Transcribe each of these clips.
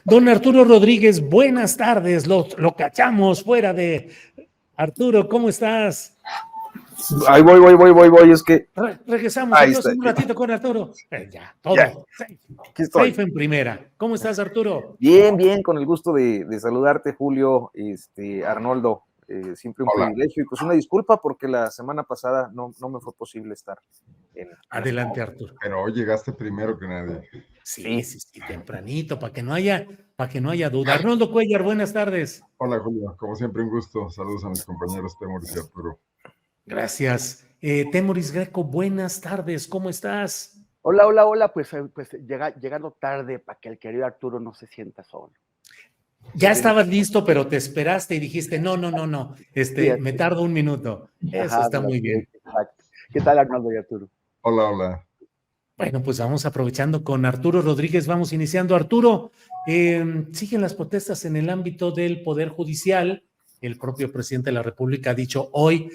Don Arturo Rodríguez, buenas tardes. Lo cachamos fuera de... Arturo, ¿cómo estás? Ahí voy, es que... Regresamos Ahí entonces está. un ratito con Arturo. Ya, Ya, todo. aquí estoy. Safe en primera. ¿Cómo estás, Arturo? Bien, con el gusto de saludarte, Julio, Arnoldo. Siempre un Hola. privilegio y pues una disculpa porque la semana pasada no me fue posible estar en Adelante, Arturo. Pero hoy llegaste primero que nadie. Sí, tempranito, para que no haya duda. Arnoldo Cuellar, buenas tardes. Hola, Julio. Como siempre, un gusto. Saludos a mis compañeros Temoris y Arturo. Gracias. Temoris Greco, buenas tardes. ¿Cómo estás? Hola, pues llegando tarde para que el querido Arturo no se sienta solo. Ya estabas listo, pero te esperaste y dijiste, no. Me tardo un minuto. Eso está muy bien. Exacto. ¿Qué tal, Arnoldo y Arturo? Hola. Bueno, pues vamos aprovechando con Arturo Rodríguez, vamos iniciando. Arturo, siguen las protestas en el ámbito del Poder Judicial. El propio presidente de la República ha dicho hoy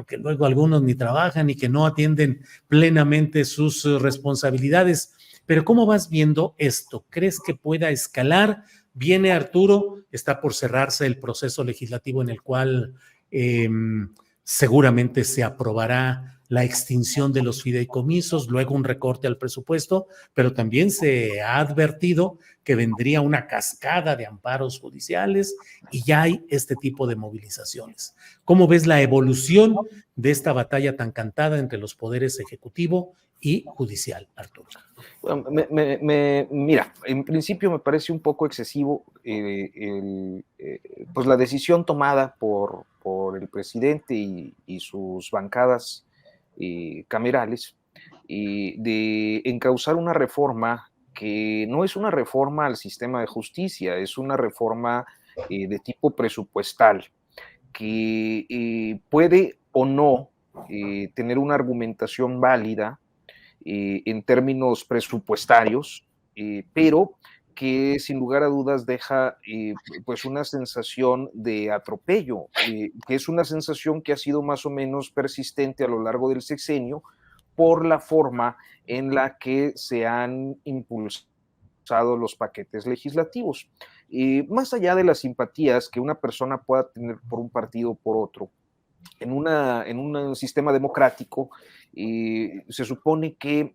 que luego algunos ni trabajan y que no atienden plenamente sus responsabilidades. Pero ¿cómo vas viendo esto? ¿Crees que pueda escalar? Viene Arturo, está por cerrarse el proceso legislativo en el cual seguramente se aprobará la extinción de los fideicomisos, luego un recorte al presupuesto, pero también se ha advertido que vendría una cascada de amparos judiciales y ya hay este tipo de movilizaciones. ¿Cómo ves la evolución de esta batalla tan cantada entre los poderes ejecutivo y judicial, Arturo? Bueno, mira, en principio me parece un poco excesivo pues la decisión tomada por el presidente y sus bancadas camerales de encauzar una reforma que no es una reforma al sistema de justicia, es una reforma de tipo presupuestal que puede o no tener una argumentación válida en términos presupuestarios, pero que sin lugar a dudas deja pues una sensación de atropello, que es una sensación que ha sido más o menos persistente a lo largo del sexenio por la forma en la que se han impulsado los paquetes legislativos. Más allá de las simpatías que una persona pueda tener por un partido o por otro, en un sistema democrático se supone que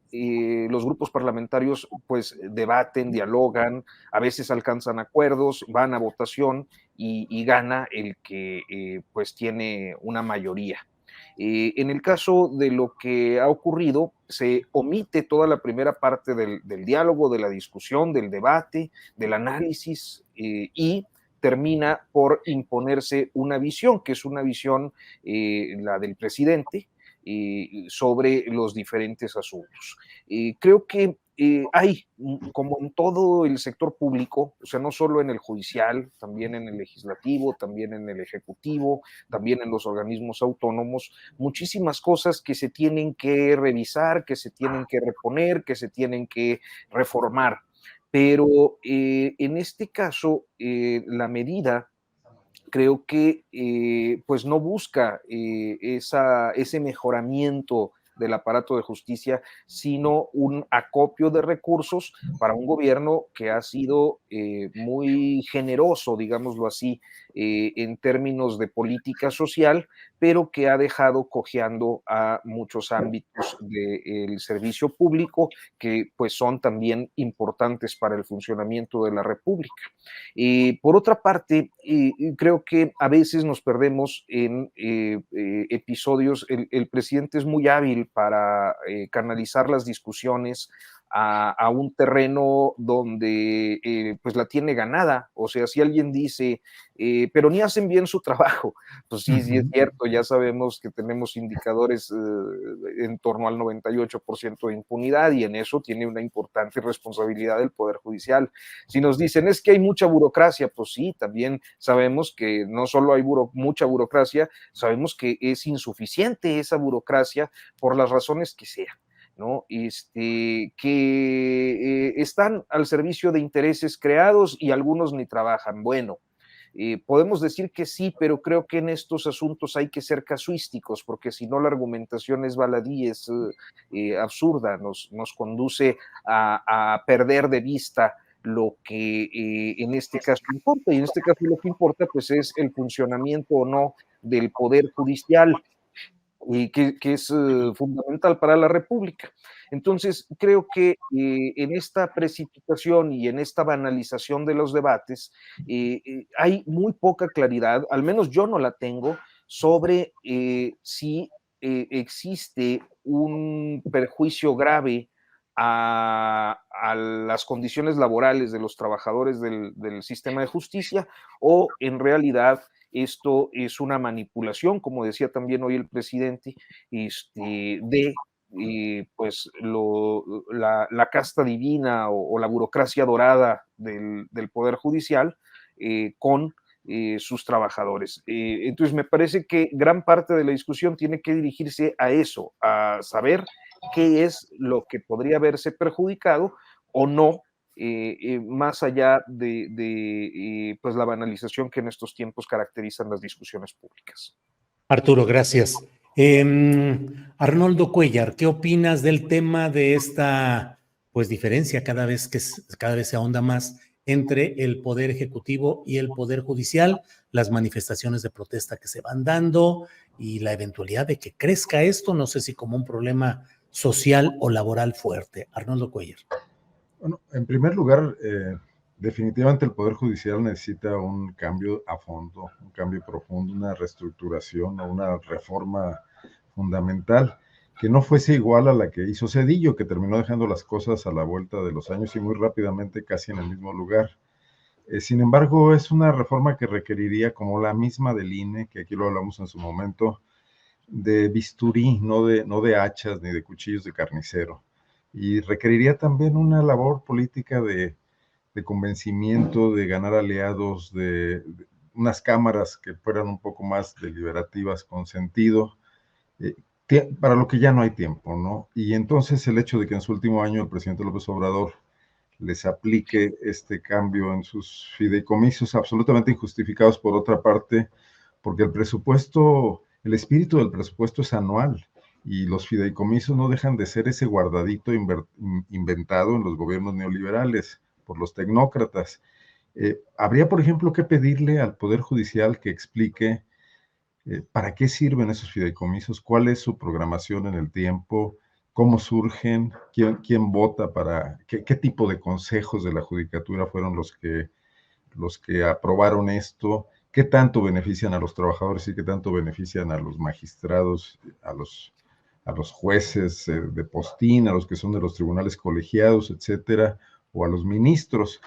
los grupos parlamentarios pues debaten, dialogan, a veces alcanzan acuerdos, van a votación y gana el que pues tiene una mayoría. En el caso de lo que ha ocurrido, se omite toda la primera parte del diálogo, de la discusión, del debate, del análisis y termina por imponerse una visión, que es una visión, la del presidente, sobre los diferentes asuntos. Creo que hay, como en todo el sector público, o sea, no solo en el judicial, también en el legislativo, también en el ejecutivo, también en los organismos autónomos, muchísimas cosas que se tienen que revisar, que se tienen que reponer, que se tienen que reformar. Pero en este caso, la medida creo que pues no busca ese mejoramiento del aparato de justicia, sino un acopio de recursos para un gobierno que ha sido muy generoso, digámoslo así, en términos de política social, pero que ha dejado cojeando a muchos ámbitos del servicio público que pues son también importantes para el funcionamiento de la República. Por otra parte, creo que a veces nos perdemos en episodios, el presidente es muy hábil para canalizar las discusiones a un terreno donde pues la tiene ganada. O sea, si alguien dice, pero ni hacen bien su trabajo, pues sí, sí es cierto, ya sabemos que tenemos indicadores en torno al 98% de impunidad y en eso tiene una importante responsabilidad del Poder Judicial. Si nos dicen es que hay mucha burocracia, pues sí, también sabemos que no solo hay mucha burocracia, sabemos que es insuficiente esa burocracia por las razones que sean. ¿No? Que están al servicio de intereses creados y algunos ni trabajan. Bueno, podemos decir que sí, pero creo que en estos asuntos hay que ser casuísticos, porque si no la argumentación es baladí, es absurda, nos conduce a perder de vista lo que en este caso importa, y en este caso lo que importa pues es el funcionamiento o no del Poder Judicial, y que es fundamental para la República. Entonces, creo que en esta precipitación y en esta banalización de los debates hay muy poca claridad, al menos yo no la tengo, sobre si existe un perjuicio grave a las condiciones laborales de los trabajadores del sistema de justicia, o en realidad esto es una manipulación, como decía también hoy el presidente, de pues la casta divina o la burocracia dorada del Poder Judicial con sus trabajadores. Entonces me parece que gran parte de la discusión tiene que dirigirse a eso, a saber qué es lo que podría verse perjudicado o no, más allá de pues la banalización que en estos tiempos caracterizan las discusiones públicas. Arturo, gracias. Arnoldo Cuellar, ¿qué opinas del tema de esta pues diferencia cada vez se ahonda más entre el Poder Ejecutivo y el Poder Judicial, las manifestaciones de protesta que se van dando y la eventualidad de que crezca esto, no sé si como un problema social o laboral fuerte? Arnoldo Cuellar. Bueno, en primer lugar, definitivamente el Poder Judicial necesita un cambio a fondo, un cambio profundo, una reestructuración o una reforma fundamental que no fuese igual a la que hizo Zedillo, que terminó dejando las cosas a la vuelta de los años y muy rápidamente casi en el mismo lugar. Sin embargo, es una reforma que requeriría, como la misma del INE, que aquí lo hablamos en su momento, de bisturí, no de hachas ni de cuchillos de carnicero. Y requeriría también una labor política de convencimiento, de ganar aliados, de unas cámaras que fueran un poco más deliberativas, con sentido, para lo que ya no hay tiempo, ¿no? Y entonces el hecho de que en su último año el presidente López Obrador les aplique este cambio en sus fideicomisos absolutamente injustificados por otra parte, porque el espíritu del presupuesto es anual, y los fideicomisos no dejan de ser ese guardadito inventado en los gobiernos neoliberales por los tecnócratas. Habría, por ejemplo, que pedirle al Poder Judicial que explique para qué sirven esos fideicomisos, cuál es su programación en el tiempo, cómo surgen, quién vota qué tipo de consejos de la judicatura fueron los que aprobaron esto, qué tanto benefician a los trabajadores y qué tanto benefician a los magistrados, a los jueces de postín, a los que son de los tribunales colegiados, etcétera, o a los ministros.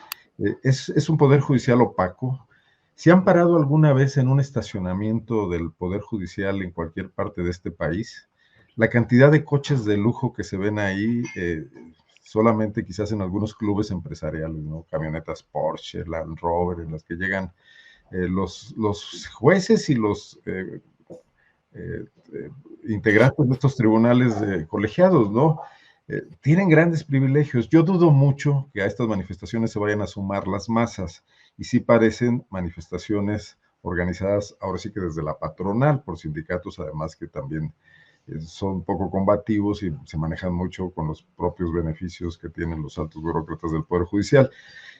Es un poder judicial opaco. ¿Se han parado alguna vez en un estacionamiento del Poder Judicial en cualquier parte de este país? La cantidad de coches de lujo que se ven ahí, solamente quizás en algunos clubes empresariales, ¿no? Camionetas Porsche, Land Rover, en las que llegan los jueces y los integrantes de estos tribunales colegiados, ¿no? Tienen grandes privilegios. Yo dudo mucho que a estas manifestaciones se vayan a sumar las masas, y sí parecen manifestaciones organizadas ahora sí que desde la patronal, por sindicatos además que también son poco combativos y se manejan mucho con los propios beneficios que tienen los altos burócratas del Poder Judicial.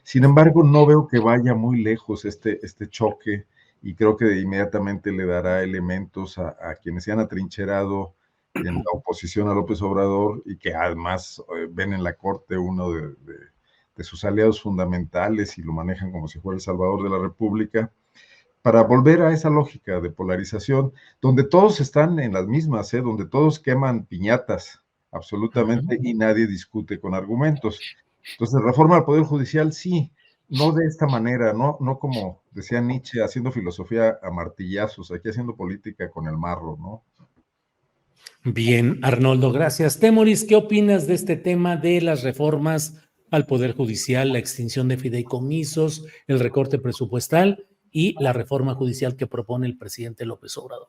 Sin embargo, no veo que vaya muy lejos este choque, y creo que inmediatamente le dará elementos a quienes se han atrincherado en la oposición a López Obrador y que además ven en la Corte uno de sus aliados fundamentales y lo manejan como si fuera el salvador de la República, para volver a esa lógica de polarización, donde todos están en las mismas, donde todos queman piñatas, absolutamente, y nadie discute con argumentos. Entonces, reforma al Poder Judicial, sí, no de esta manera, no como decía Nietzsche, haciendo filosofía a martillazos, aquí haciendo política con el marro, ¿no? Bien, Arnoldo, gracias. Temoris, ¿qué opinas de este tema de las reformas al Poder Judicial, la extinción de fideicomisos, el recorte presupuestal y la reforma judicial que propone el presidente López Obrador?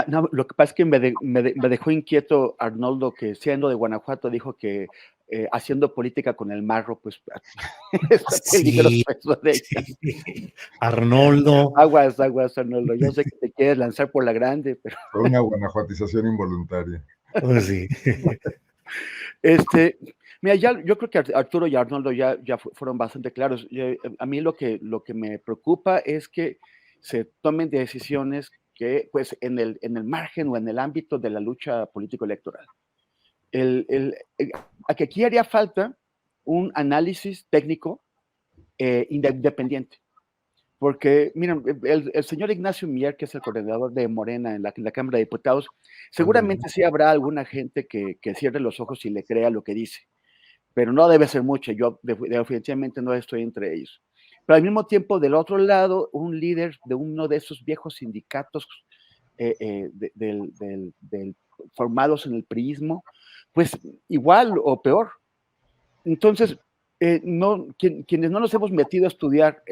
No, lo que pasa es que me dejó inquieto Arnoldo, que siendo de Guanajuato dijo que haciendo política con el marro, pues está peligroso eso de sí. Arnoldo. Aguas, Arnoldo. Yo sé que te quieres lanzar por la grande, pero... Fue una guanajuatización involuntaria. Pues sí. Mira, yo creo que Arturo y Arnoldo ya fueron bastante claros. A mí lo que me preocupa es que se tomen decisiones que, pues, en el margen o en el ámbito de la lucha político-electoral. Aquí haría falta un análisis técnico independiente. Porque, miren, el señor Ignacio Mier, que es el coordinador de Morena en la Cámara de Diputados, seguramente sí habrá alguna gente que cierre los ojos y le crea lo que dice, pero no debe ser mucho. Yo definitivamente no estoy entre ellos. Pero al mismo tiempo, del otro lado, un líder de uno de esos viejos sindicatos formados en el priismo, pues igual o peor. Entonces, quienes no nos hemos metido a estudiar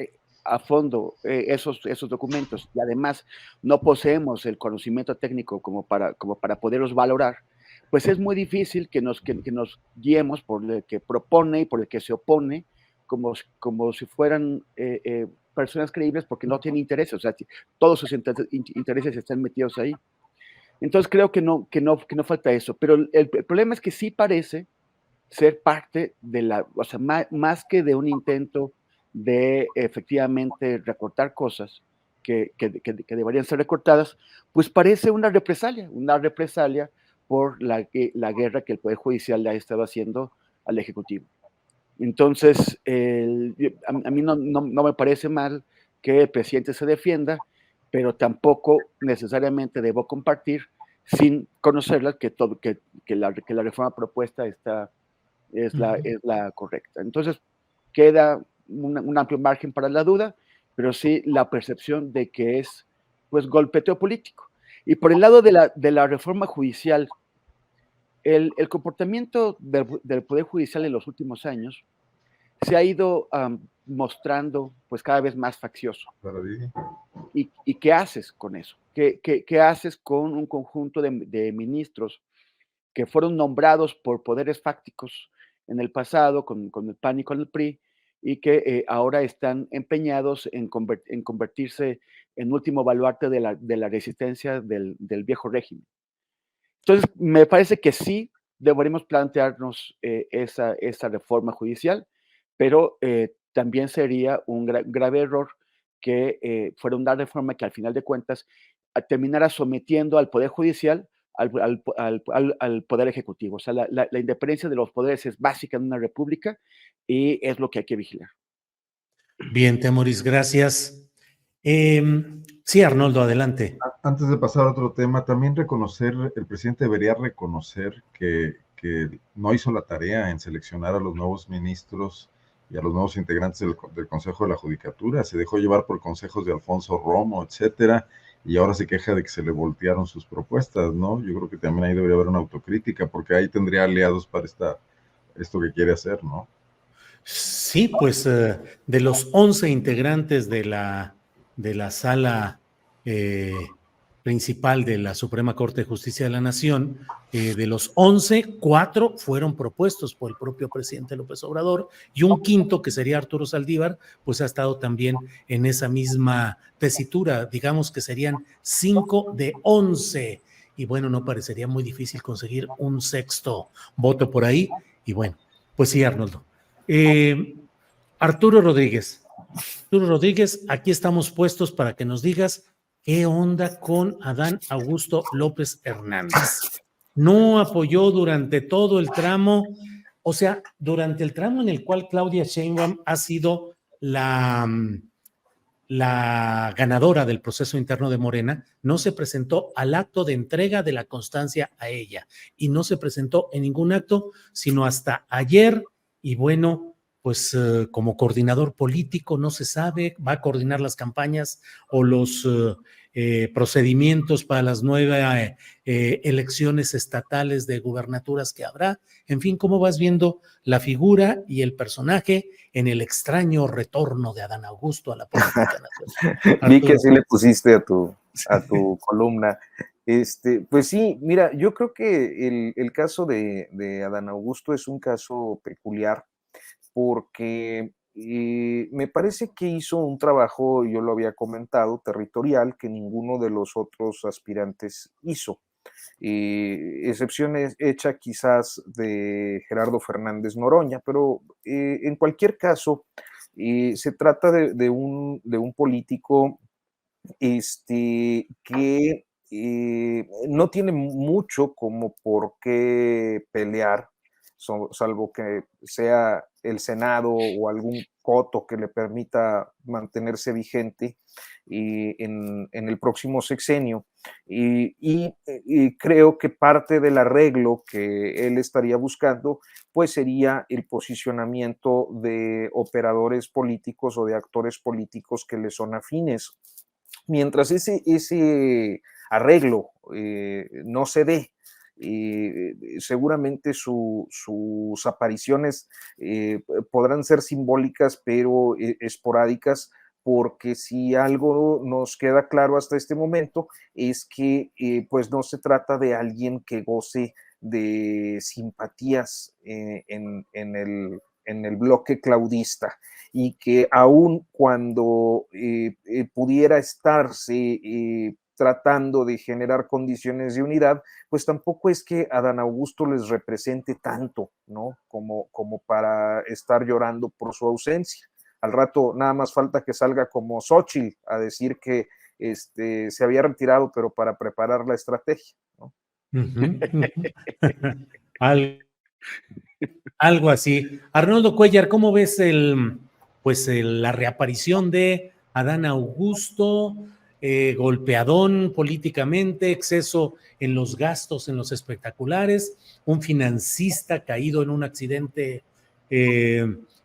a fondo esos documentos y además no poseemos el conocimiento técnico como para poderlos valorar, pues es muy difícil que nos guiemos por el que propone y por el que se opone, como si fueran personas creíbles, porque no tienen intereses, o sea, todos sus intereses están metidos ahí. Entonces creo que no falta eso, pero el problema es que sí parece ser parte de o sea, más que de un intento de efectivamente recortar cosas que deberían ser recortadas, pues parece una represalia por la guerra que el Poder Judicial le ha estado haciendo al Ejecutivo. Entonces, a mí no me parece mal que el presidente se defienda, pero tampoco necesariamente debo compartir sin conocerla que la reforma propuesta es la correcta. Entonces, queda un amplio margen para la duda, pero sí la percepción de que es, pues, golpeteo político. Y por el lado de la reforma judicial, el comportamiento del Poder Judicial en los últimos años se ha ido mostrando, pues, cada vez más faccioso. ¿Y qué haces con eso? ¿Qué haces con un conjunto de ministros que fueron nombrados por poderes fácticos en el pasado, con el PAN y con el PRI, y que ahora están empeñados en convertirse en último baluarte de la resistencia del viejo régimen? Entonces, me parece que sí deberíamos plantearnos esa reforma judicial, pero también sería un grave error que fuera una reforma que al final de cuentas terminara sometiendo al Poder Judicial al Poder Ejecutivo. O sea, la independencia de los poderes es básica en una república y es lo que hay que vigilar. Bien, Temoris, gracias. Sí, Arnoldo, adelante. Antes de pasar a otro tema, también el presidente debería reconocer que no hizo la tarea en seleccionar a los nuevos ministros y a los nuevos integrantes del Consejo de la Judicatura. Se dejó llevar por consejos de Alfonso Romo, etcétera, y ahora se queja de que se le voltearon sus propuestas, ¿no? Yo creo que también ahí debería haber una autocrítica, porque ahí tendría aliados para esto que quiere hacer, ¿no? Sí, pues de los 11 integrantes de la sala principal de la Suprema Corte de Justicia de la Nación, de los 11, 4 fueron propuestos por el propio presidente López Obrador y un quinto, que sería Arturo Saldívar, pues ha estado también en esa misma tesitura. Digamos que serían 5 de 11. Y bueno, no parecería muy difícil conseguir un sexto voto por ahí. Y bueno, pues sí, Arnoldo. Arturo Rodríguez, aquí estamos puestos para que nos digas qué onda con Adán Augusto López Hernández. No apoyó durante todo el tramo, o sea, durante el tramo en el cual Claudia Sheinbaum ha sido la ganadora del proceso interno de Morena, no se presentó al acto de entrega de la constancia a ella y no se presentó en ningún acto, sino hasta ayer. Y bueno, pues como coordinador político no se sabe, va a coordinar las campañas o los procedimientos para las nuevas elecciones estatales de gubernaturas que habrá. En fin, ¿cómo vas viendo la figura y el personaje en el extraño retorno de Adán Augusto a la política nacional? Vi que así le pusiste a tu columna. Pues sí, mira, yo creo que el caso de Adán Augusto es un caso peculiar porque me parece que hizo un trabajo, yo lo había comentado, territorial, que ninguno de los otros aspirantes hizo. excepción hecha quizás de Gerardo Fernández Noroña, pero en cualquier caso, se trata de un político que no tiene mucho como por qué pelear, salvo que sea el Senado o algún coto que le permita mantenerse vigente en el próximo sexenio. Y creo que parte del arreglo que él estaría buscando, pues sería el posicionamiento de operadores políticos o de actores políticos que le son afines. Mientras ese arreglo no se dé, seguramente sus apariciones podrán ser simbólicas, pero esporádicas, porque si algo nos queda claro hasta este momento es que pues no se trata de alguien que goce de simpatías en el bloque claudista, y que aun cuando pudiera estarse tratando de generar condiciones de unidad, pues tampoco es que Adán Augusto les represente tanto, ¿no? Como para estar llorando por su ausencia. Al rato nada más falta que salga como Xóchitl a decir que se había retirado, pero para preparar la estrategia, ¿no? Algo así. Arnoldo Cuellar, ¿cómo ves la reaparición de Adán Augusto, golpeadón políticamente, exceso en los gastos, en los espectaculares, un financista caído en un accidente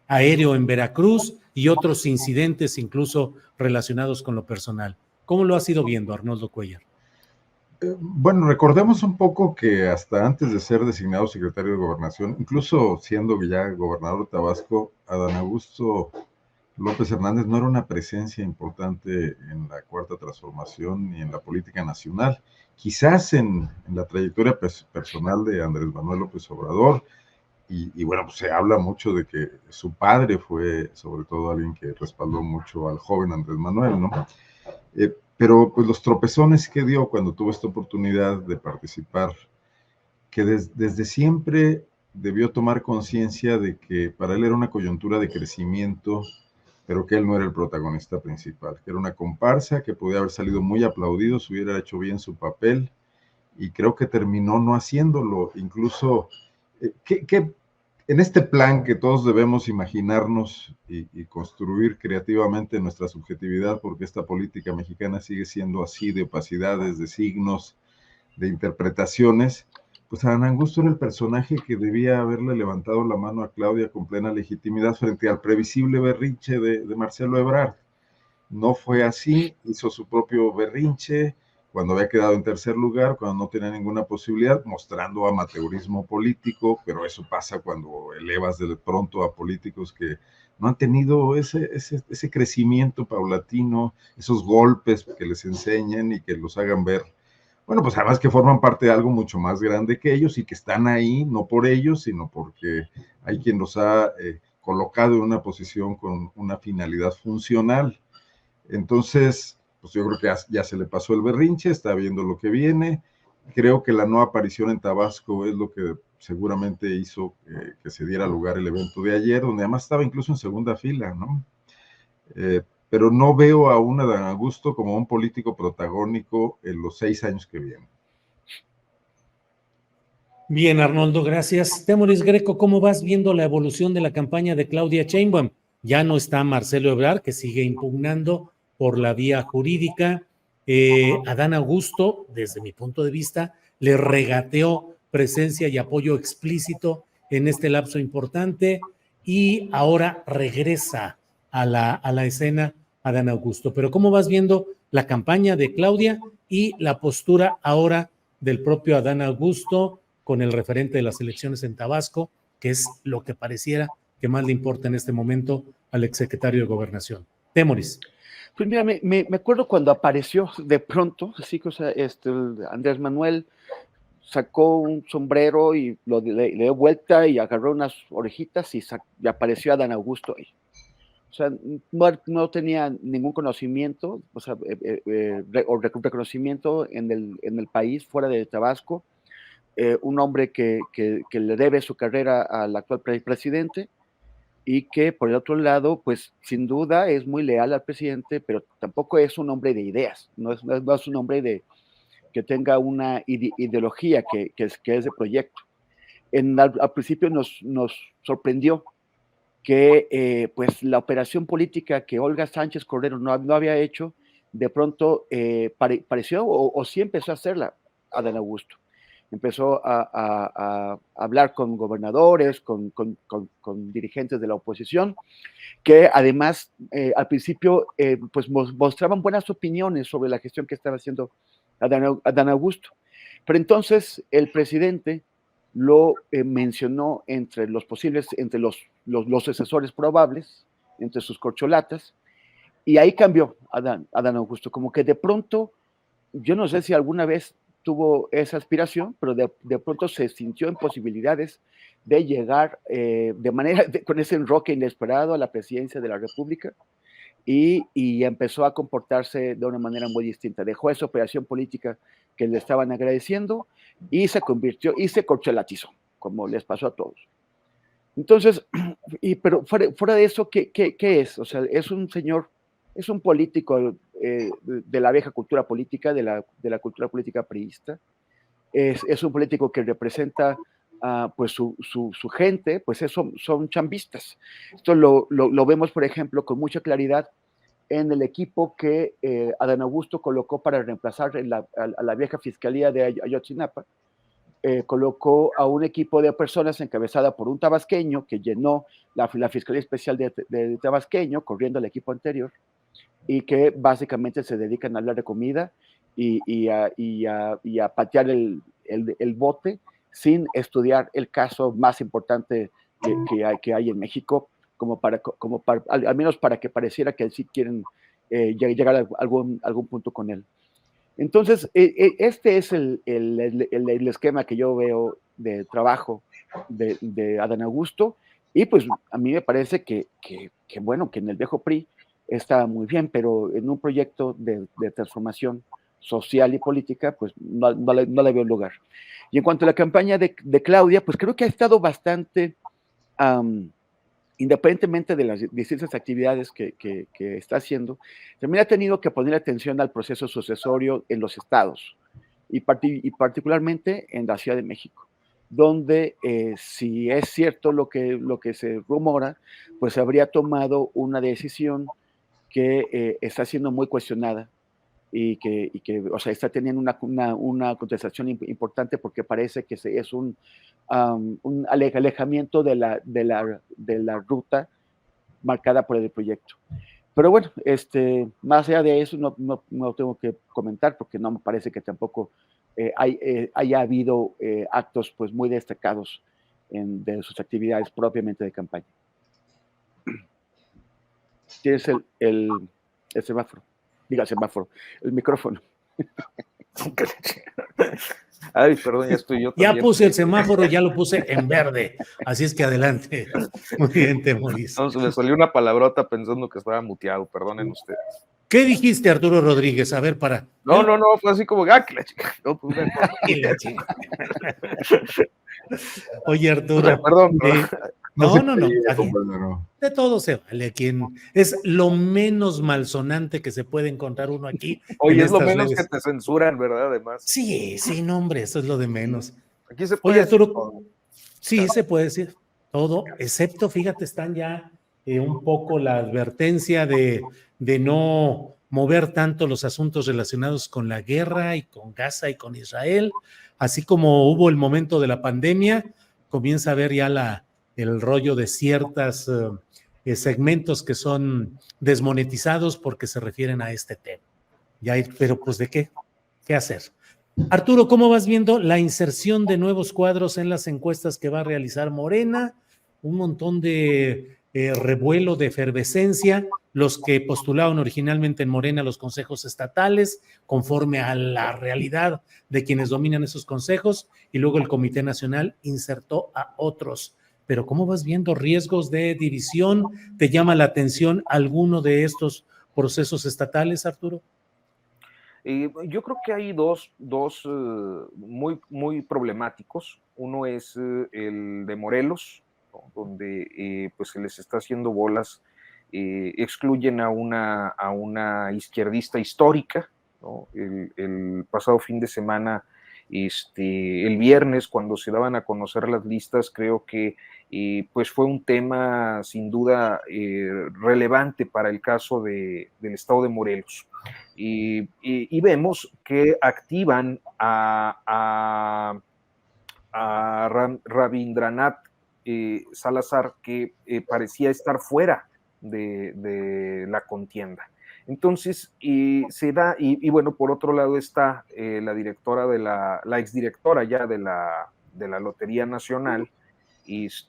aéreo en Veracruz y otros incidentes incluso relacionados con lo personal? ¿Cómo lo has ido viendo, Arnoldo Cuellar? Bueno, recordemos un poco que hasta antes de ser designado secretario de Gobernación, incluso siendo ya gobernador de Tabasco, Adán Augusto López Hernández no era una presencia importante en la Cuarta Transformación ni en la política nacional. Quizás en la trayectoria personal de Andrés Manuel López Obrador, y bueno, pues se habla mucho de que su padre fue sobre todo alguien que respaldó mucho al joven Andrés Manuel, ¿no? Pero pues los tropezones que dio cuando tuvo esta oportunidad de participar, que desde siempre debió tomar conciencia de que para él era una coyuntura de crecimiento, pero que él no era el protagonista principal, que era una comparsa, que podía haber salido muy aplaudido si hubiera hecho bien su papel, y creo que terminó no haciéndolo. Incluso, en este plan que todos debemos imaginarnos y construir creativamente nuestra subjetividad, porque esta política mexicana sigue siendo así, de opacidades, de signos, de interpretaciones, pues Adán Augusto era el personaje que debía haberle levantado la mano a Claudia con plena legitimidad frente al previsible berrinche de Marcelo Ebrard. No fue así, hizo su propio berrinche cuando había quedado en tercer lugar, cuando no tenía ninguna posibilidad, mostrando amateurismo político, pero eso pasa cuando elevas de pronto a políticos que no han tenido ese crecimiento paulatino, esos golpes que les enseñen y que los hagan ver. Bueno, pues además que forman parte de algo mucho más grande que ellos y que están ahí, no por ellos, sino porque hay quien los ha colocado en una posición con una finalidad funcional. Entonces, pues yo creo que ya se le pasó el berrinche, está viendo lo que viene. Creo que la no aparición en Tabasco es lo que seguramente hizo que se diera lugar el evento de ayer, donde además estaba incluso en segunda fila, ¿no? Pero no veo a un Adán Augusto como un político protagónico en los 6 años que vienen. Bien, Arnoldo, gracias. Temoris Greco, ¿cómo vas viendo la evolución de la campaña de Claudia Sheinbaum? Ya no está Marcelo Ebrard, que sigue impugnando por la vía jurídica. Adán Augusto, desde mi punto de vista, le regateó presencia y apoyo explícito en este lapso importante y ahora regresa a la escena Adán Augusto. Pero ¿cómo vas viendo la campaña de Claudia y la postura ahora del propio Adán Augusto con el referente de las elecciones en Tabasco, que es lo que pareciera que más le importa en este momento al exsecretario de Gobernación? Temoris. Pues mira, me acuerdo cuando apareció de pronto, así que, o sea, Andrés Manuel sacó un sombrero y le dio vuelta y agarró unas orejitas y apareció Adán Augusto ahí. O sea, no tenía ningún conocimiento, o sea, reconocimiento en el país fuera de Tabasco. Un hombre que le debe su carrera al actual presidente y que, por el otro lado, pues sin duda es muy leal al presidente, pero tampoco es un hombre de ideas, no es un hombre que tenga una ideología que es de proyecto. Al principio nos sorprendió que pues la operación política que Olga Sánchez Cordero no había hecho, de pronto pareció o sí empezó a hacerla Adán Augusto. Empezó a hablar con gobernadores, con dirigentes de la oposición, que además al principio pues mostraban buenas opiniones sobre la gestión que estaba haciendo Adán Augusto. Pero entonces el presidente lo mencionó entre los posibles, entre los sucesores probables, entre sus corcholatas, y ahí cambió Adán Augusto, como que de pronto, yo no sé si alguna vez tuvo esa aspiración, pero de pronto se sintió en posibilidades de llegar con ese enroque inesperado a la presidencia de la República, y empezó a comportarse de una manera muy distinta. Dejó esa operación política que le estaban agradeciendo y se convirtió y se corcholatizó, como les pasó a todos. Entonces, pero fuera de eso, ¿qué es? O sea, es un señor, es un político de la vieja cultura política, de la cultura política priista. Es un político que representa pues su gente, pues son chambistas. Esto lo vemos, por ejemplo, con mucha claridad en el equipo que Adán Augusto colocó para reemplazar a la vieja fiscalía de Ayotzinapa. Colocó a un equipo de personas encabezada por un tabasqueño que llenó la Fiscalía Especial de Tabasqueño, corriendo al equipo anterior, y que básicamente se dedican a hablar de comida y a patear el bote sin estudiar el caso más importante que hay en México, al menos para que pareciera que sí quieren llegar a algún punto con él. Entonces, este es el esquema que yo veo de trabajo de Adán Augusto, y pues a mí me parece que bueno, que en el viejo PRI está muy bien, pero en un proyecto de transformación social y política, pues no le veo lugar. Y en cuanto a la campaña de Claudia, pues creo que ha estado bastante, independientemente de las distintas actividades que está haciendo, también ha tenido que poner atención al proceso sucesorio en los estados, y particularmente en la Ciudad de México, donde si es cierto lo que se rumora, pues habría tomado una decisión que está siendo muy cuestionada y que o sea, está teniendo una contestación importante, porque parece que es un alejamiento de la ruta marcada por el proyecto. Pero bueno, más allá de eso no tengo que comentar, porque no me parece que tampoco haya habido actos pues muy destacados de sus actividades propiamente de campaña. Tienes el semáforo. Diga semáforo, el micrófono. Ay, perdón, ya estoy yo también. Ya puse el semáforo, ya lo puse en verde. Así es que adelante. Muy bien, Temoris. No, se me salió una palabrota pensando que estaba muteado, perdonen ustedes. ¿Qué dijiste, Arturo Rodríguez? A ver, para. No, fue así como, que la chica. No, pues, Y la chica. Oye, Arturo. Perdón. No. Compañero. De todo se vale. Es lo menos malsonante que se puede encontrar uno aquí. Oye, es lo menos redes que te censuran, ¿verdad? Además. Sí, no, hombre, eso es lo de menos. Aquí se puede. Oye, Arturo, sí, claro, se puede decir todo, excepto, fíjate, están ya un poco la advertencia de no mover tanto los asuntos relacionados con la guerra y con Gaza y con Israel, así como hubo el momento de la pandemia, comienza a haber ya el rollo de ciertos segmentos que son desmonetizados porque se refieren a este tema. Pero pues, ¿de qué? ¿Qué hacer? Arturo, ¿cómo vas viendo la inserción de nuevos cuadros en las encuestas que va a realizar Morena? Un montón de revuelo, de efervescencia, los que postularon originalmente en Morena los consejos estatales, conforme a la realidad de quienes dominan esos consejos, y luego el Comité Nacional insertó a otros pero ¿cómo vas viendo riesgos de división? ¿Te llama la atención alguno de estos procesos estatales, Arturo? Yo creo que hay dos muy problemáticos. Uno es el de Morelos, ¿no? Donde pues se les está haciendo bolas, excluyen a una izquierdista histórica, ¿no? El pasado fin de semana, el viernes, cuando se daban a conocer las listas, creo que pues fue un tema sin duda relevante para el caso del estado de Morelos. Y vemos que activan a Rabindranath Salazar, que parecía estar fuera de la contienda. Entonces, se da, y bueno, por otro lado está la directora la exdirectora ya de la Lotería Nacional,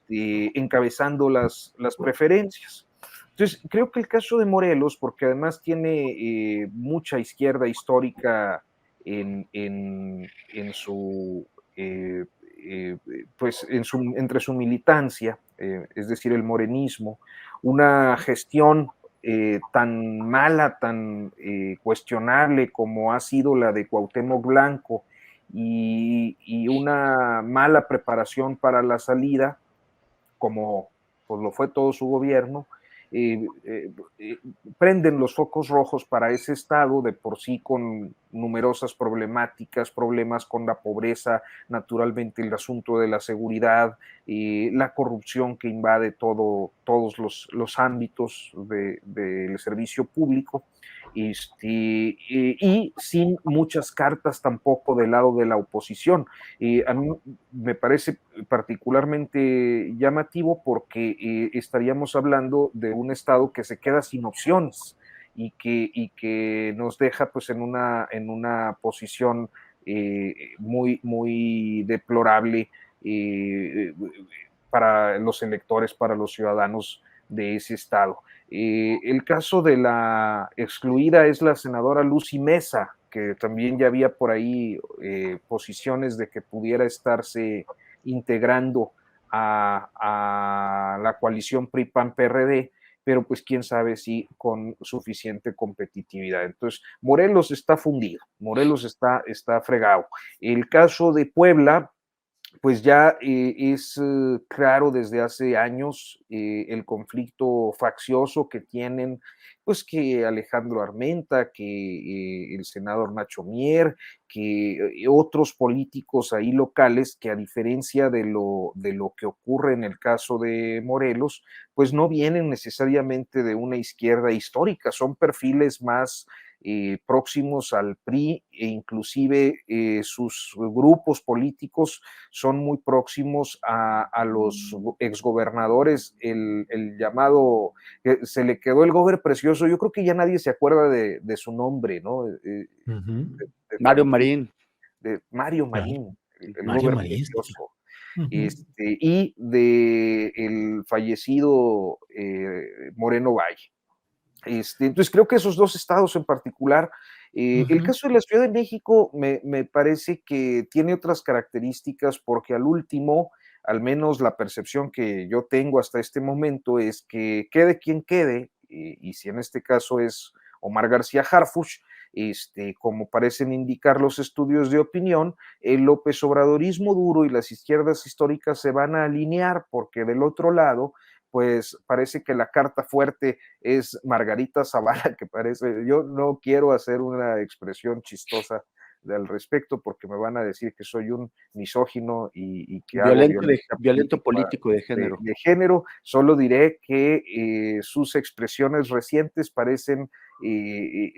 encabezando las preferencias. Entonces, creo que el caso de Morelos, porque además tiene mucha izquierda histórica entre su militancia, es decir, el morenismo, una gestión tan mala, tan cuestionable como ha sido la de Cuauhtémoc Blanco, y una mala preparación para la salida, como pues lo fue todo su gobierno, prenden los focos rojos para ese estado, de por sí con numerosas problemáticas, problemas con la pobreza, naturalmente el asunto de la seguridad, la corrupción que invade todos los ámbitos del servicio público, y sin muchas cartas tampoco del lado de la oposición. A mí me parece particularmente llamativo porque estaríamos hablando de un estado que se queda sin opciones y que nos deja pues en una posición muy deplorable para los electores, para los ciudadanos de ese estado. El caso de la excluida es la senadora Lucy Mesa, que también ya había por ahí posiciones de que pudiera estarse integrando a la coalición PRI-PAN-PRD, pero pues quién sabe si con suficiente competitividad. Entonces, Morelos está fundido, Morelos está fregado. El caso de Puebla, pues ya es claro desde hace años el conflicto faccioso que tienen, pues que Alejandro Armenta, que el senador Nacho Mier, que otros políticos ahí locales, que a diferencia de lo que ocurre en el caso de Morelos, pues no vienen necesariamente de una izquierda histórica, son perfiles más próximos al PRI, e inclusive sus grupos políticos son muy próximos a los exgobernadores, el llamado, se le quedó el gober precioso, yo creo que ya nadie se acuerda de su nombre, ¿no? Mario Marín. De Mario Marín, el Mario gober Marín, precioso. sí. Y de el fallecido Moreno Valle. Entonces creo que esos dos estados en particular, el caso de la Ciudad de México me parece que tiene otras características, porque al último, al menos la percepción que yo tengo hasta este momento es que quede quien quede, y si en este caso es Omar García Harfuch, como parecen indicar los estudios de opinión, el López Obradorismo duro y las izquierdas históricas se van a alinear, porque del otro lado pues parece que la carta fuerte es Margarita Zavala, que parece, yo no quiero hacer una expresión chistosa al respecto, porque me van a decir que soy un misógino y que violento político de género. De género. Solo diré que sus expresiones recientes parecen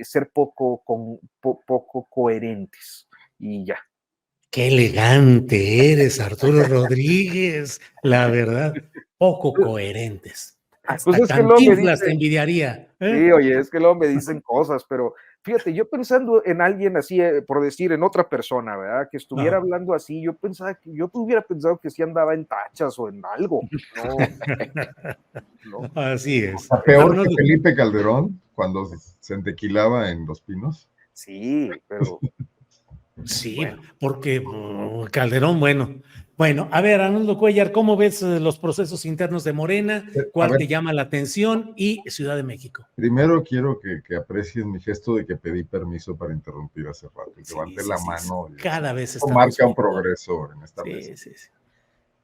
ser poco coherentes, y ya. Qué elegante eres, Arturo Rodríguez, la verdad, poco coherentes. Hasta Pues es que luego me Cantinflas te dice, envidiaría. sí, oye, es que luego me dicen cosas, pero fíjate, yo pensando en alguien así, por decir, en otra persona, ¿verdad? Que estuviera hablando así, yo hubiera pensado que sí andaba en tachas o en algo. No. Así es. Peor que Felipe Calderón cuando se entequilaba en Los Pinos. Sí, pero... Sí, bueno. porque Calderón, bueno, Bueno, a ver, Arnoldo Cuellar, ¿cómo ves los procesos internos de Morena? A ¿Cuál ver, te llama la atención? Y Ciudad de México. primero quiero que aprecies mi gesto de que pedí permiso para interrumpir hace rato. Sí, Levanté sí, la sí. mano. Cada vez Esto estamos marca un viendo. progreso en esta mesa. Sí, sí, sí.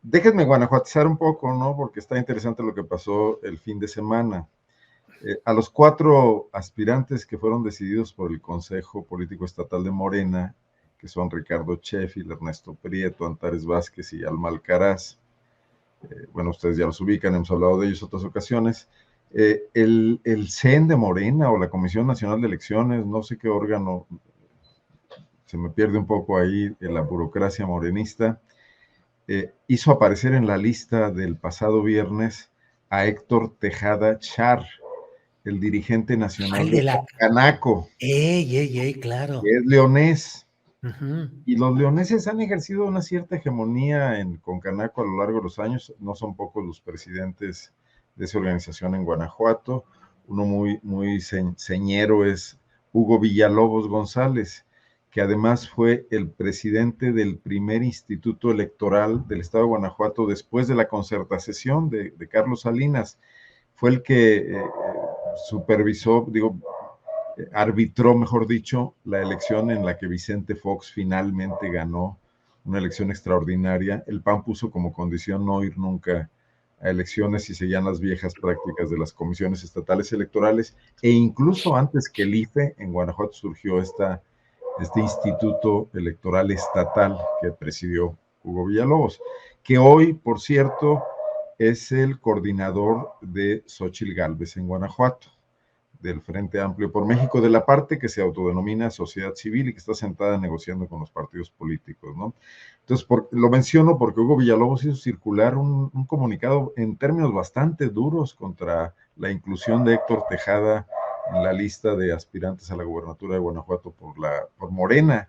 Déjenme guanajuatizar un poco, ¿no? Porque está interesante lo que pasó el fin de semana. A los 4 aspirantes que fueron decididos por el Consejo Político Estatal de Morena, que son Ricardo Sheffield, Ernesto Prieto, Antares Vázquez y Alma Alcaraz, bueno, ustedes ya los ubican, hemos hablado de ellos en otras ocasiones. El CEN de Morena o la Comisión Nacional de Elecciones, no sé qué órgano, se me pierde un poco ahí en la burocracia morenista, hizo aparecer en la lista del pasado viernes a Héctor Tejada Char, el dirigente nacional El de de la. Canaco, Claro. que es leonés. Ujú. Y los leoneses han ejercido una cierta hegemonía con Canaco a lo largo de los años. No son pocos los presidentes de esa organización en Guanajuato. Uno muy señero es Hugo Villalobos González, que además fue el presidente del primer instituto electoral del estado de Guanajuato después de la concertación de Carlos Salinas. Fue el que supervisó, arbitró, mejor dicho, la elección en la que Vicente Fox finalmente ganó, una elección extraordinaria. El PAN puso como condición no ir nunca a elecciones y seguían las viejas prácticas de las comisiones estatales electorales, e incluso antes que el IFE, en Guanajuato surgió este instituto electoral estatal que presidió Hugo Villalobos, que hoy, por cierto, es el coordinador de Xóchitl Gálvez en Guanajuato, del Frente Amplio por México, de la parte que se autodenomina sociedad civil y que está sentada negociando con los partidos políticos, ¿no? Entonces, lo menciono porque Hugo Villalobos hizo circular un comunicado en términos bastante duros contra la inclusión de Héctor Tejada en la lista de aspirantes a la gubernatura de Guanajuato por Morena,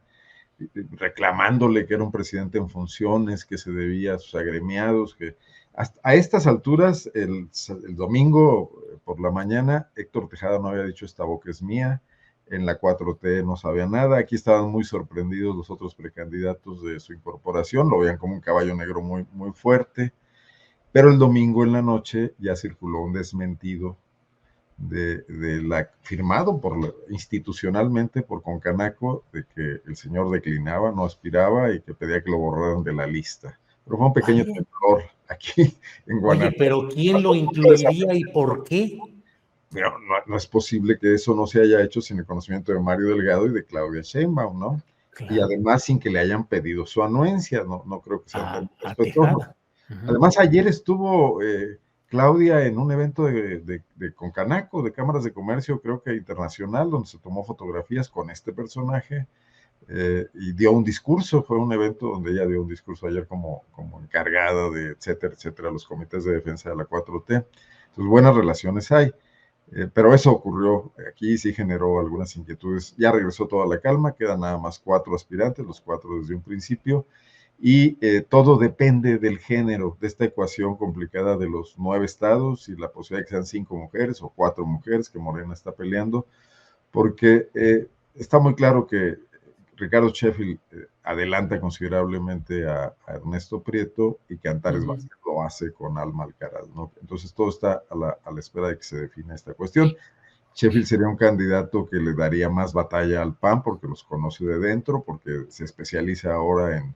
reclamándole que era un presidente en funciones, que se debía a sus agremiados, que a estas alturas, el domingo por la mañana, Héctor Tejada no había dicho esta boca es mía, en la 4T no sabía nada, aquí estaban muy sorprendidos los otros precandidatos de su incorporación, lo veían como un caballo negro muy fuerte, pero el domingo en la noche ya circuló un desmentido firmado institucionalmente por Concanaco, de que el señor declinaba, no aspiraba y que pedía que lo borraran de la lista. Pero fue un pequeño temblor aquí en Guanajuato. Oye, pero ¿quién lo incluiría y por qué? Pero no es posible que eso no se haya hecho sin el conocimiento de Mario Delgado y de Claudia Sheinbaum, ¿no? Claro. Y además sin que le hayan pedido su anuencia, no creo que sea muy respetuoso. Además, ayer estuvo Claudia en un evento de Concanaco, de cámaras de comercio, creo que internacional, donde se tomó fotografías con este personaje y dio un discurso. Fue un evento donde ella dio un discurso ayer como encargada de etcétera, los comités de defensa de la 4T. Entonces, buenas relaciones hay. Pero eso ocurrió aquí, sí generó algunas inquietudes. Ya regresó toda la calma, quedan nada más 4 aspirantes, los 4 desde un principio. Y todo depende del género, de esta ecuación complicada de los 9 estados y la posibilidad de que sean 5 mujeres o 4 mujeres que Morena está peleando, porque está muy claro que Ricardo Sheffield adelanta considerablemente a Ernesto Prieto y que Antares Vázquez lo hace con Alma Alcaraz, ¿no? Entonces todo está a la espera de que se defina esta cuestión. Sheffield sería un candidato que le daría más batalla al PAN porque los conoce de dentro, porque se especializa ahora en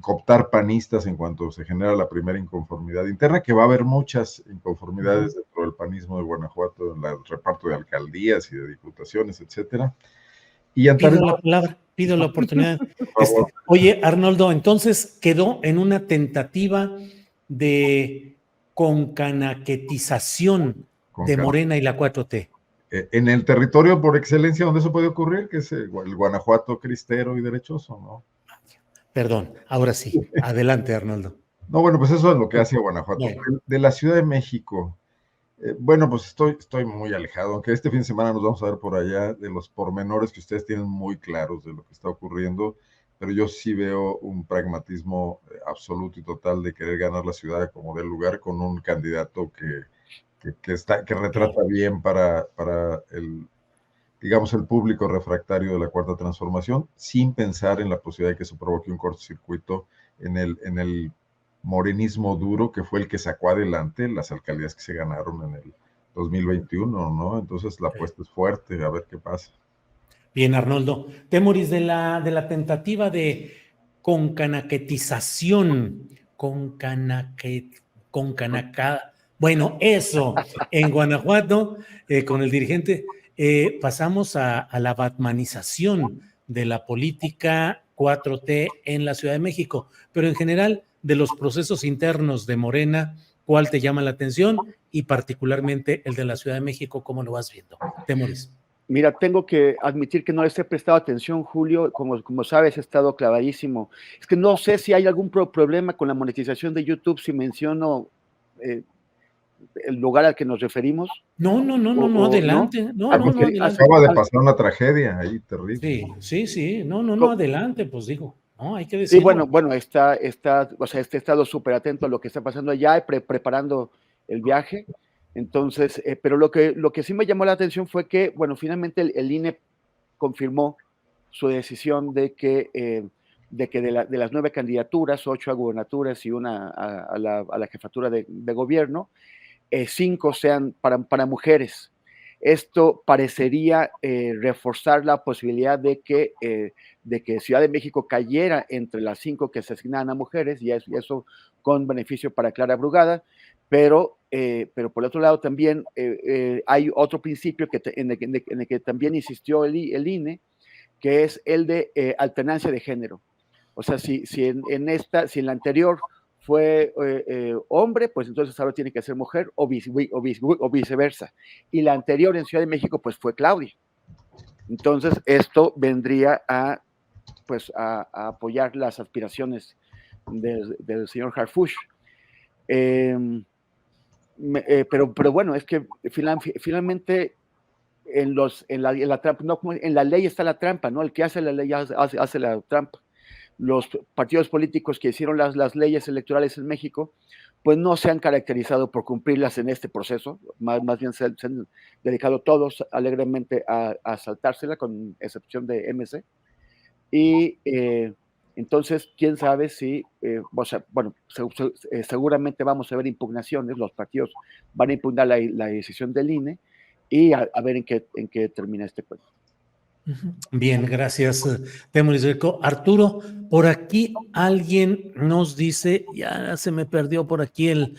cooptar panistas en cuanto se genera la primera inconformidad interna, que va a haber muchas inconformidades dentro del panismo de Guanajuato, en el reparto de alcaldías y de diputaciones, etcétera. Y Pido la palabra, pido la oportunidad. Oye, Arnoldo, entonces quedó en una tentativa de concanaquetización de Morena y la 4T. En el territorio por excelencia donde eso puede ocurrir, que es el Guanajuato cristero y derechoso, ¿no? Perdón, ahora sí. Adelante, Arnoldo. No, bueno, pues eso es lo que hace Guanajuato. De la Ciudad de México, bueno, pues estoy muy alejado, aunque este fin de semana nos vamos a ver por allá de los pormenores que ustedes tienen muy claros de lo que está ocurriendo, pero yo sí veo un pragmatismo absoluto y total de querer ganar la ciudad como del lugar con un candidato que retrata bien para el público refractario de la Cuarta Transformación, sin pensar en la posibilidad de que eso provoque un cortocircuito en el morenismo duro, que fue el que sacó adelante las alcaldías que se ganaron en el 2021, ¿no? Entonces la apuesta es fuerte, a ver qué pasa. Bien, Arnoldo. Temoris, de la tentativa de concanaquetización, bueno, eso, en Guanajuato, con el dirigente, pasamos a la batmanización de la política 4T en la Ciudad de México, pero en general, de los procesos internos de Morena, ¿cuál te llama la atención? Y particularmente el de la Ciudad de México, ¿cómo lo vas viendo? Temoris. Mira, tengo que admitir que no les he prestado atención, Julio. Como sabes, he estado clavadísimo. Es que no sé si hay algún problema con la monetización de YouTube si menciono el lugar al que nos referimos. No, adelante. No, Porque adelante. acaba de pasar una tragedia ahí terrible. Sí. No, adelante, pues digo. No, hay que Sí, decirlo. bueno, he estado súper atento a lo que está pasando allá, preparando el viaje. Entonces, pero lo que sí me llamó la atención fue que, bueno, finalmente el INE confirmó su decisión de que de las 9 candidaturas, 8 a gubernaturas y una a la jefatura de gobierno, 5 sean para mujeres. Esto parecería reforzar la posibilidad de que Ciudad de México cayera entre las 5 que se asignan a mujeres, y eso con beneficio para Clara Brugada, pero por otro lado también hay otro principio en el que también insistió el INE, que es el de alternancia de género. O sea, si en la anterior fue hombre, pues entonces ahora tiene que ser mujer o viceversa. Y la anterior en Ciudad de México, pues fue Claudia. Entonces, esto vendría a apoyar las aspiraciones del señor Harfuch. Pero bueno, es que finalmente en la trampa, no, en la ley está la trampa, ¿no? El que hace la ley hace la trampa. Los partidos políticos que hicieron las leyes electorales en México, pues no se han caracterizado por cumplirlas en este proceso, más bien se han dedicado todos alegremente a saltársela, con excepción de MC. Y entonces, quién sabe si, seguramente vamos a ver impugnaciones, los partidos van a impugnar la decisión del INE y a ver en qué termina este cuento. Bien, gracias, Temoris Greco. Arturo, por aquí alguien nos dice, ya se me perdió por aquí el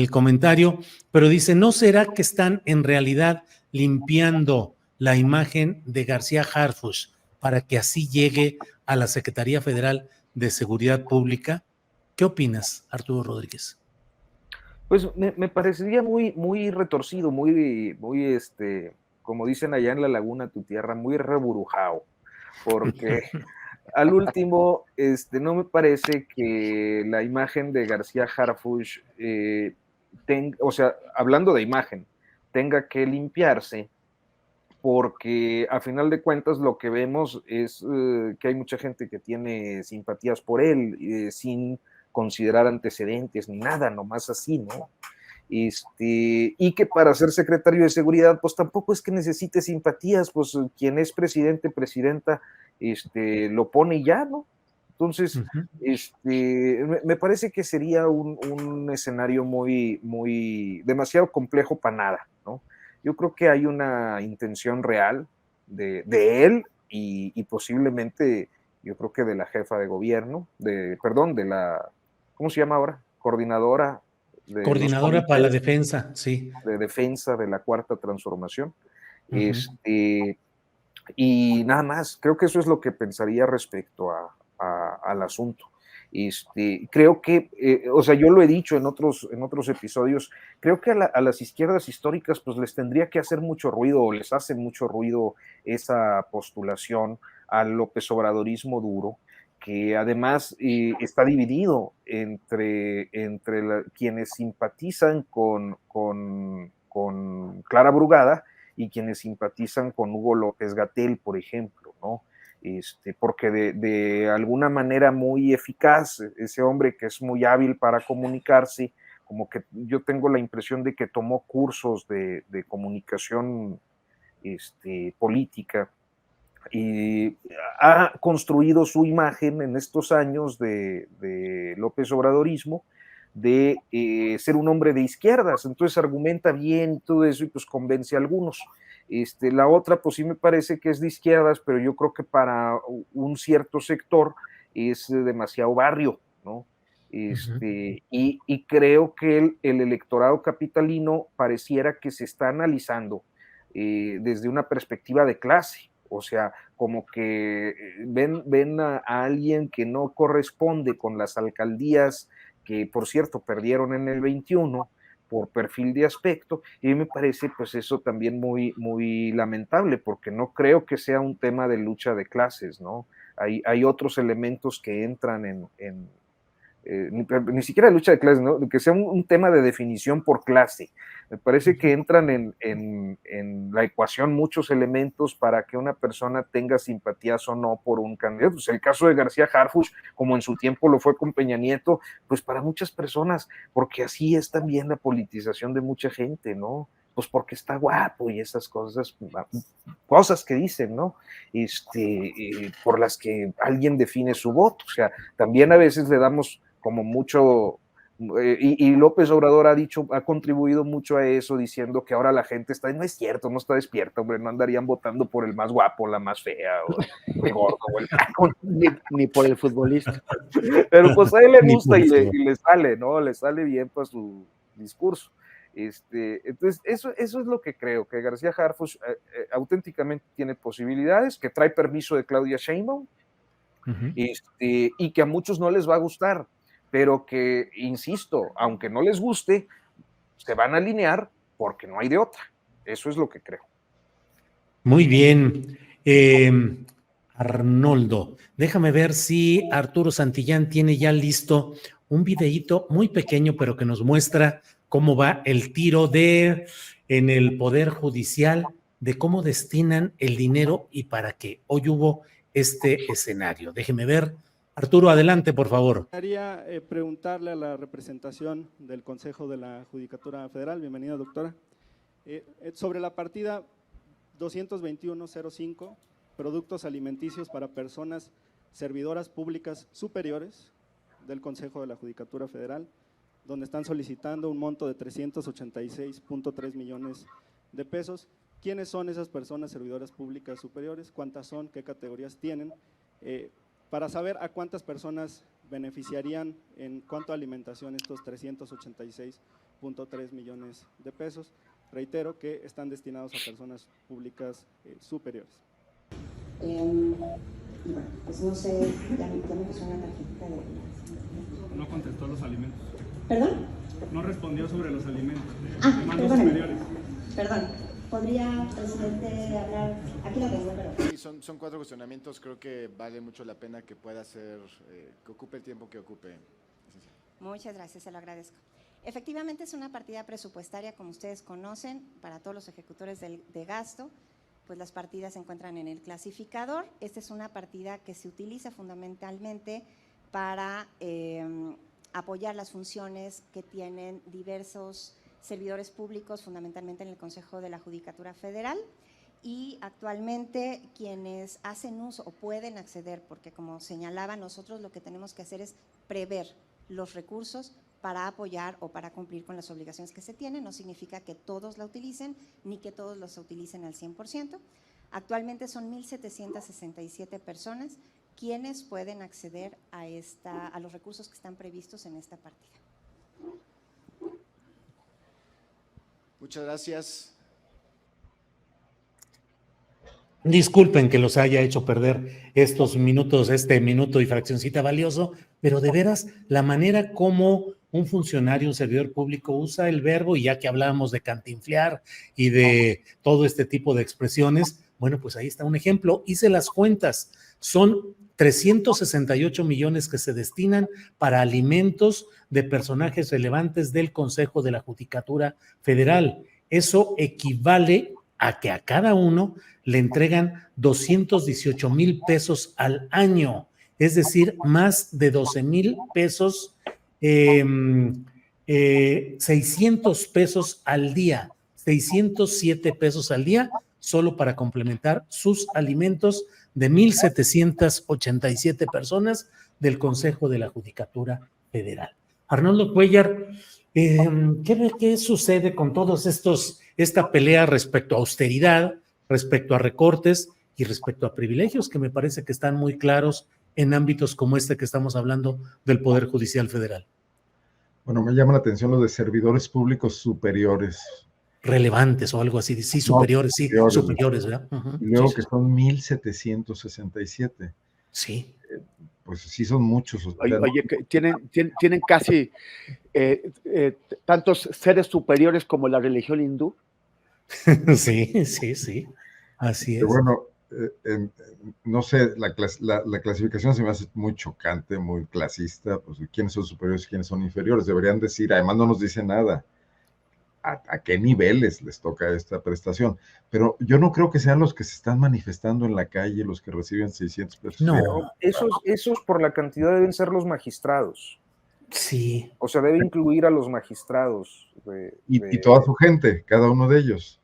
comentario, pero dice, ¿no será que están en realidad limpiando la imagen de García Harfuch para que así llegue a la Secretaría Federal de Seguridad Pública? ¿Qué opinas, Arturo Rodríguez? Pues me parecería muy retorcido, muy, como dicen allá en la laguna, tu tierra, muy reburujado, porque al último, no me parece que la imagen de García Harfuch, o sea, hablando de imagen, tenga que limpiarse, porque a final de cuentas lo que vemos es que hay mucha gente que tiene simpatías por él, sin considerar antecedentes ni nada, nomás así, ¿no? Y que para ser secretario de seguridad, pues tampoco es que necesite simpatías, pues quien es presidente, presidenta, lo pone y ya, ¿no? Entonces, me parece que sería un escenario demasiado complejo para nada, ¿no? Yo creo que hay una intención real de él y posiblemente, yo creo que de la jefa de gobierno, de la, ¿cómo se llama ahora? Coordinadora para la defensa, sí. De defensa de la Cuarta Transformación. Y nada más, creo que eso es lo que pensaría respecto al asunto. Creo que, o sea, yo lo he dicho en otros episodios, creo que a las izquierdas históricas pues les tendría que hacer mucho ruido, o les hace mucho ruido esa postulación al López Obradorismo duro, que además está dividido entre quienes simpatizan con Clara Brugada y quienes simpatizan con Hugo López-Gatell, por ejemplo, ¿no? Porque de alguna manera muy eficaz, ese hombre que es muy hábil para comunicarse, como que yo tengo la impresión de que tomó cursos de comunicación política, y ha construido su imagen en estos años de López Obradorismo de ser un hombre de izquierdas, entonces argumenta bien todo eso y pues convence a algunos. La otra pues sí me parece que es de izquierdas, pero yo creo que para un cierto sector es demasiado barrio, ¿no? Y creo que el electorado capitalino pareciera que se está analizando desde una perspectiva de clase, o sea, como que ven a alguien que no corresponde con las alcaldías que, por cierto, perdieron en el 21 por perfil de aspecto, y me parece pues eso también muy, muy lamentable, porque no creo que sea un tema de lucha de clases, ¿no? Hay otros elementos que entran ni siquiera lucha de clases, ¿no? Que sea un tema de definición por clase. Me parece que entran en la ecuación muchos elementos para que una persona tenga simpatías o no por un candidato. Pues el caso de García Harfuch, como en su tiempo lo fue con Peña Nieto, pues para muchas personas, porque así es también la politización de mucha gente, ¿no? Pues porque está guapo y esas cosas que dicen, ¿no? Por las que alguien define su voto. O sea, también a veces le damos como mucho, y López Obrador ha contribuido mucho a eso, diciendo que ahora la gente no es cierto, no está despierta, hombre, no andarían votando por el más guapo, la más fea, o el gordo, o el flaco. Ni por el futbolista. Pero pues a él le gusta y le sale, ¿no? Le sale bien para su discurso. Entonces, eso es lo que creo, que García Harfuch auténticamente tiene posibilidades, que trae permiso de Claudia Sheinbaum, y que a muchos no les va a gustar, pero que, insisto, aunque no les guste, se van a alinear porque no hay de otra. Eso es lo que creo. Muy bien. Arnoldo, déjame ver si Arturo Santillán tiene ya listo un videíto muy pequeño, pero que nos muestra cómo va el tiro en el Poder Judicial, de cómo destinan el dinero y para qué. Hoy hubo este escenario. Déjeme ver. Arturo, adelante, por favor. Quería preguntarle a la representación del Consejo de la Judicatura Federal, bienvenida doctora, sobre la partida 221.05, productos alimenticios para personas servidoras públicas superiores del Consejo de la Judicatura Federal, donde están solicitando un monto de 386.3 millones de pesos. ¿Quiénes son esas personas servidoras públicas superiores? ¿Cuántas son? ¿Qué categorías tienen? Para saber a cuántas personas beneficiarían en cuanto a alimentación estos 386.3 millones de pesos. Reitero que están destinados a personas públicas superiores. Bueno, pues no sé, ya me puso una tarjetita de… No contestó los alimentos. ¿Perdón? No respondió sobre los alimentos. Perdón. ¿Podría, presidente, hablar? Aquí lo tengo, pero… Sí, son 4 cuestionamientos, creo que vale mucho la pena que pueda ser, que ocupe el tiempo que ocupe. Muchas gracias, se lo agradezco. Efectivamente es una partida presupuestaria, como ustedes conocen, para todos los ejecutores de gasto, pues las partidas se encuentran en el clasificador. Esta es una partida que se utiliza fundamentalmente para apoyar las funciones que tienen diversos servidores públicos, fundamentalmente en el Consejo de la Judicatura Federal, y actualmente quienes hacen uso o pueden acceder, porque como señalaba, nosotros lo que tenemos que hacer es prever los recursos para apoyar o para cumplir con las obligaciones que se tienen. No significa que todos la utilicen ni que todos los utilicen al 100%. Actualmente son 1,767 personas quienes pueden acceder a los recursos que están previstos en esta partida. Muchas gracias. Disculpen que los haya hecho perder estos minutos, este minuto y fraccioncita valioso, pero de veras la manera como un funcionario, un servidor público usa el verbo, y ya que hablábamos de cantinflear y de todo este tipo de expresiones, bueno, pues ahí está un ejemplo. Hice las cuentas, son 368 millones que se destinan para alimentos de personajes relevantes del Consejo de la Judicatura Federal. Eso equivale a que a cada uno le entregan 218,000 pesos al año, es decir, más de 12,000 pesos, 600 pesos al día, 607 pesos al día solo para complementar sus alimentos de 1,787 personas del Consejo de la Judicatura Federal. Arnoldo Cuellar, ¿qué sucede con todos esta pelea respecto a austeridad, respecto a recortes y respecto a privilegios que me parece que están muy claros en ámbitos como este que estamos hablando del Poder Judicial Federal? Bueno, me llama la atención lo de servidores públicos superiores. Relevantes o algo así, sí, superiores, sí, superiores, ¿verdad? Y luego que son 1,767. Sí. Pues sí son muchos. Oye, tienen casi tantos seres superiores como la religión hindú. Sí, así es. Pero bueno, no sé, la clasificación se me hace muy chocante, muy clasista, pues quiénes son superiores y quiénes son inferiores. Deberían decir, además no nos dice nada, a qué niveles les toca esta prestación. Pero yo no creo que sean los que se están manifestando en la calle, los que reciben 600 pesos. No, esos por la cantidad deben ser los magistrados. Sí. O sea, debe incluir a los magistrados. Y toda su gente, cada uno de ellos.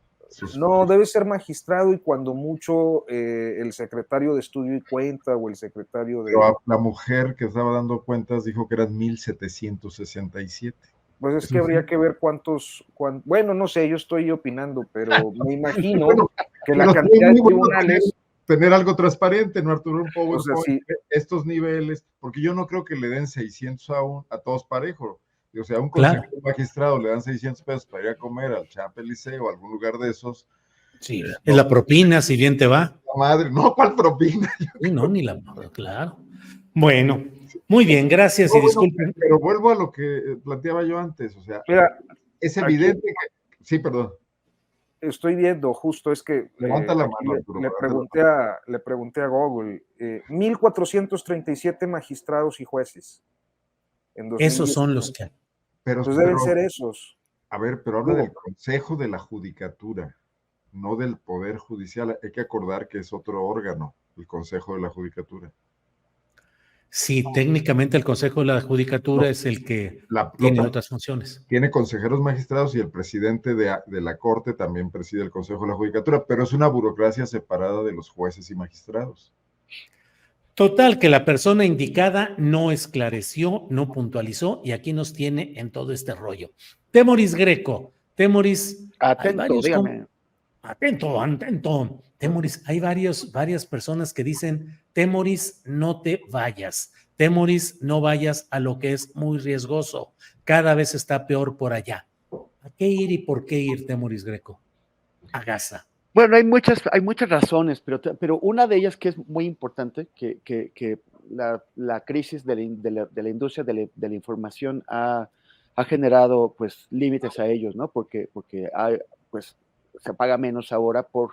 No, debe ser magistrado y cuando mucho el secretario de estudio y cuenta o el secretario de... Pero la mujer que estaba dando cuentas dijo que eran 1,767. Pues es que habría que ver cuántos, bueno, no sé, yo estoy opinando, pero me imagino que la cantidad de tribunales... Tener algo transparente, ¿no, Arturo? Un poco, o sea, sí. Estos niveles, porque yo no creo que le den 600 a todos parejo. O sea, a un consejero magistrado le dan 600 pesos para ir a comer al Champs-Élysées o a algún lugar de esos. Sí, es la propina, si bien te va. La madre, no, ¿cuál propina? Sí, no, ni la, claro. Bueno, muy bien, gracias y disculpen. Pero vuelvo a lo que planteaba yo antes, o sea, mira, es evidente que... Sí, perdón. Estoy viendo, justo es que levanta la mano, le pregunté a Google, 1,437 magistrados y jueces. Esos son los que... Pero deben ser esos. A ver, pero habla del Consejo de la Judicatura, no del Poder Judicial. Hay que acordar que es otro órgano, el Consejo de la Judicatura. Sí, técnicamente el Consejo de la Judicatura es el que tiene otras funciones. Tiene consejeros magistrados y el presidente de la Corte también preside el Consejo de la Judicatura, pero es una burocracia separada de los jueces y magistrados. Total, que la persona indicada no esclareció, no puntualizó y aquí nos tiene en todo este rollo. Temoris Greco. Temoris. Atento, dígame. Atento. Temoris, hay varias personas que dicen, Temoris, no te vayas. Temoris, no vayas a lo que es muy riesgoso. Cada vez está peor por allá. ¿A qué ir y por qué ir, Temoris Greco? A Gaza. Bueno, hay muchas razones, pero una de ellas que es muy importante, que la crisis de la industria de la información ha generado pues límites a ellos, ¿no? Porque hay, pues se paga menos ahora por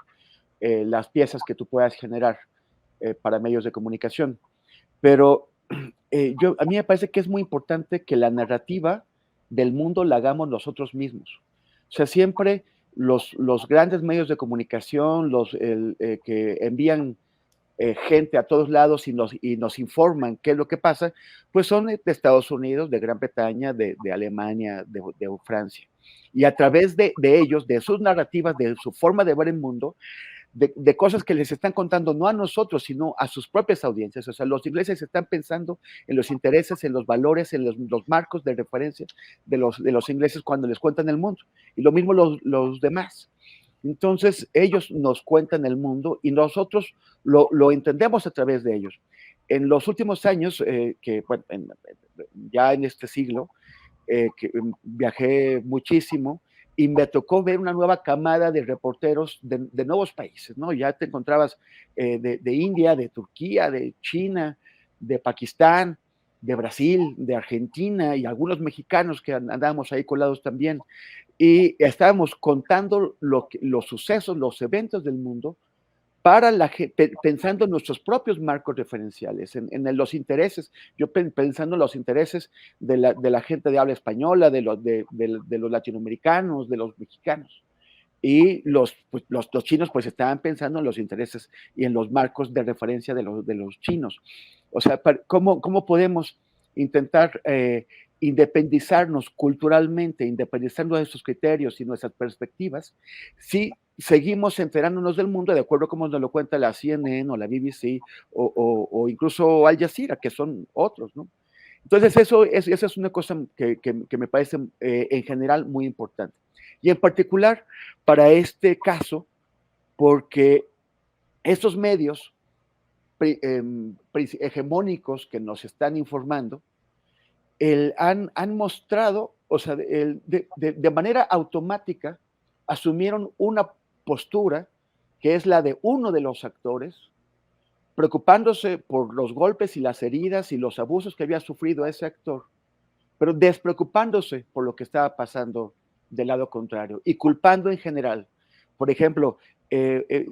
las piezas que tú puedas generar para medios de comunicación. Pero a mí me parece que es muy importante que la narrativa del mundo la hagamos nosotros mismos. O sea, siempre los grandes medios de comunicación, que envían gente a todos lados y nos informan qué es lo que pasa, pues son de Estados Unidos, de Gran Bretaña, de Alemania, de Francia. Y a través de ellos, de sus narrativas, de su forma de ver el mundo, de cosas que les están contando no a nosotros, sino a sus propias audiencias. O sea, los ingleses están pensando en los intereses, en los valores, en los marcos de referencia de los ingleses cuando les cuentan el mundo. Y lo mismo los demás. Entonces, ellos nos cuentan el mundo y nosotros lo entendemos a través de ellos. En los últimos años, ya en este siglo, que viajé muchísimo, y me tocó ver una nueva camada de reporteros de nuevos países, ¿no? Ya te encontrabas de India, de Turquía, de China, de Pakistán, de Brasil, de Argentina y algunos mexicanos que andábamos ahí colados también. Y estábamos contando los sucesos, los eventos del mundo, pensando en nuestros propios marcos referenciales, en los intereses, yo pensando en los intereses de la gente de habla española, de los latinoamericanos, de los mexicanos. Y los chinos pues estaban pensando en los intereses y en los marcos de referencia de los chinos. O sea, ¿cómo podemos intentar independizarnos culturalmente, independizarnos de nuestros criterios y nuestras perspectivas, si seguimos enterándonos del mundo de acuerdo a cómo nos lo cuenta la CNN o la BBC o incluso Al Jazeera, que son otros, ¿no? Entonces, esa es una cosa que me parece en general muy importante. Y en particular para este caso, porque estos medios hegemónicos que nos están informando han mostrado, o sea, de manera automática, asumieron una postura que es la de uno de los actores, preocupándose por los golpes y las heridas y los abusos que había sufrido ese actor, pero despreocupándose por lo que estaba pasando del lado contrario y culpando en general. Por ejemplo, he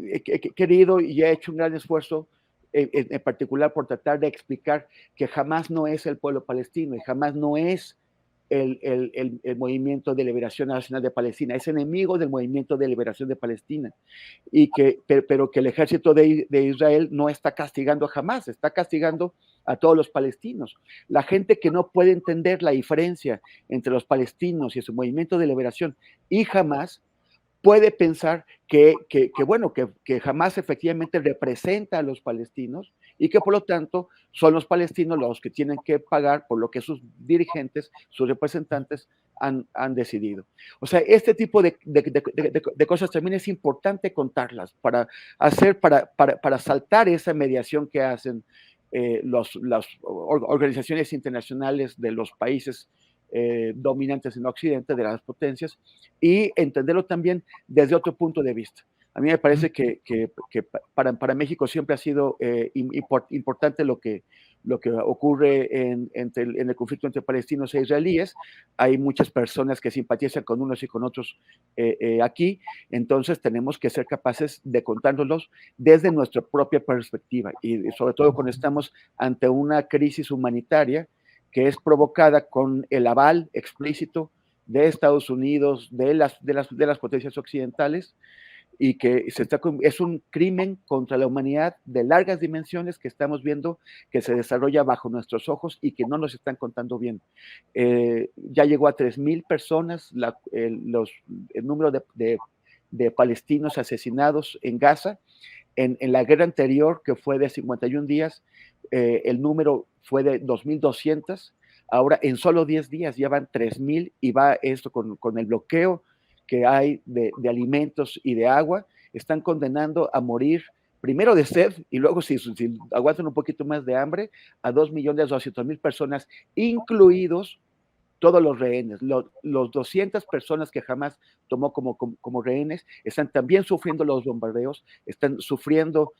querido y he hecho un gran esfuerzo en particular por tratar de explicar que jamás no es el pueblo palestino y jamás no es el movimiento de liberación nacional de Palestina, es enemigo del movimiento de liberación de Palestina, pero que el ejército de Israel no está castigando a Hamás, está castigando a todos los palestinos. La gente que no puede entender la diferencia entre los palestinos y su movimiento de liberación y Hamás, puede pensar que Hamás efectivamente representa a los palestinos y que por lo tanto son los palestinos los que tienen que pagar por lo que sus dirigentes, sus representantes han decidido. O sea, este tipo de cosas también es importante contarlas para saltar esa mediación que hacen las organizaciones internacionales de los países dominantes en Occidente, de las potencias, y entenderlo también desde otro punto de vista. A mí me parece que para México siempre ha sido importante lo que ocurre en el conflicto entre palestinos e israelíes. Hay muchas personas que simpatizan con unos y con otros aquí, entonces tenemos que ser capaces de contárnoslos desde nuestra propia perspectiva y sobre todo cuando estamos ante una crisis humanitaria que es provocada con el aval explícito de Estados Unidos, de las potencias occidentales, y que es un crimen contra la humanidad de largas dimensiones que estamos viendo que se desarrolla bajo nuestros ojos y que no nos están contando bien. Ya llegó a 3,000 personas el número de palestinos asesinados en Gaza. En la guerra anterior, que fue de 51 días, el número fue de 2,200. Ahora, en solo 10 días ya van 3,000 y va esto con el bloqueo que hay de alimentos y de agua. Están condenando a morir primero de sed y luego, si aguantan un poquito más de hambre, a 2,200,000 personas, incluidos todos los rehenes. Los 200 personas que Hamás tomó como rehenes están también sufriendo los bombardeos, están sufriendo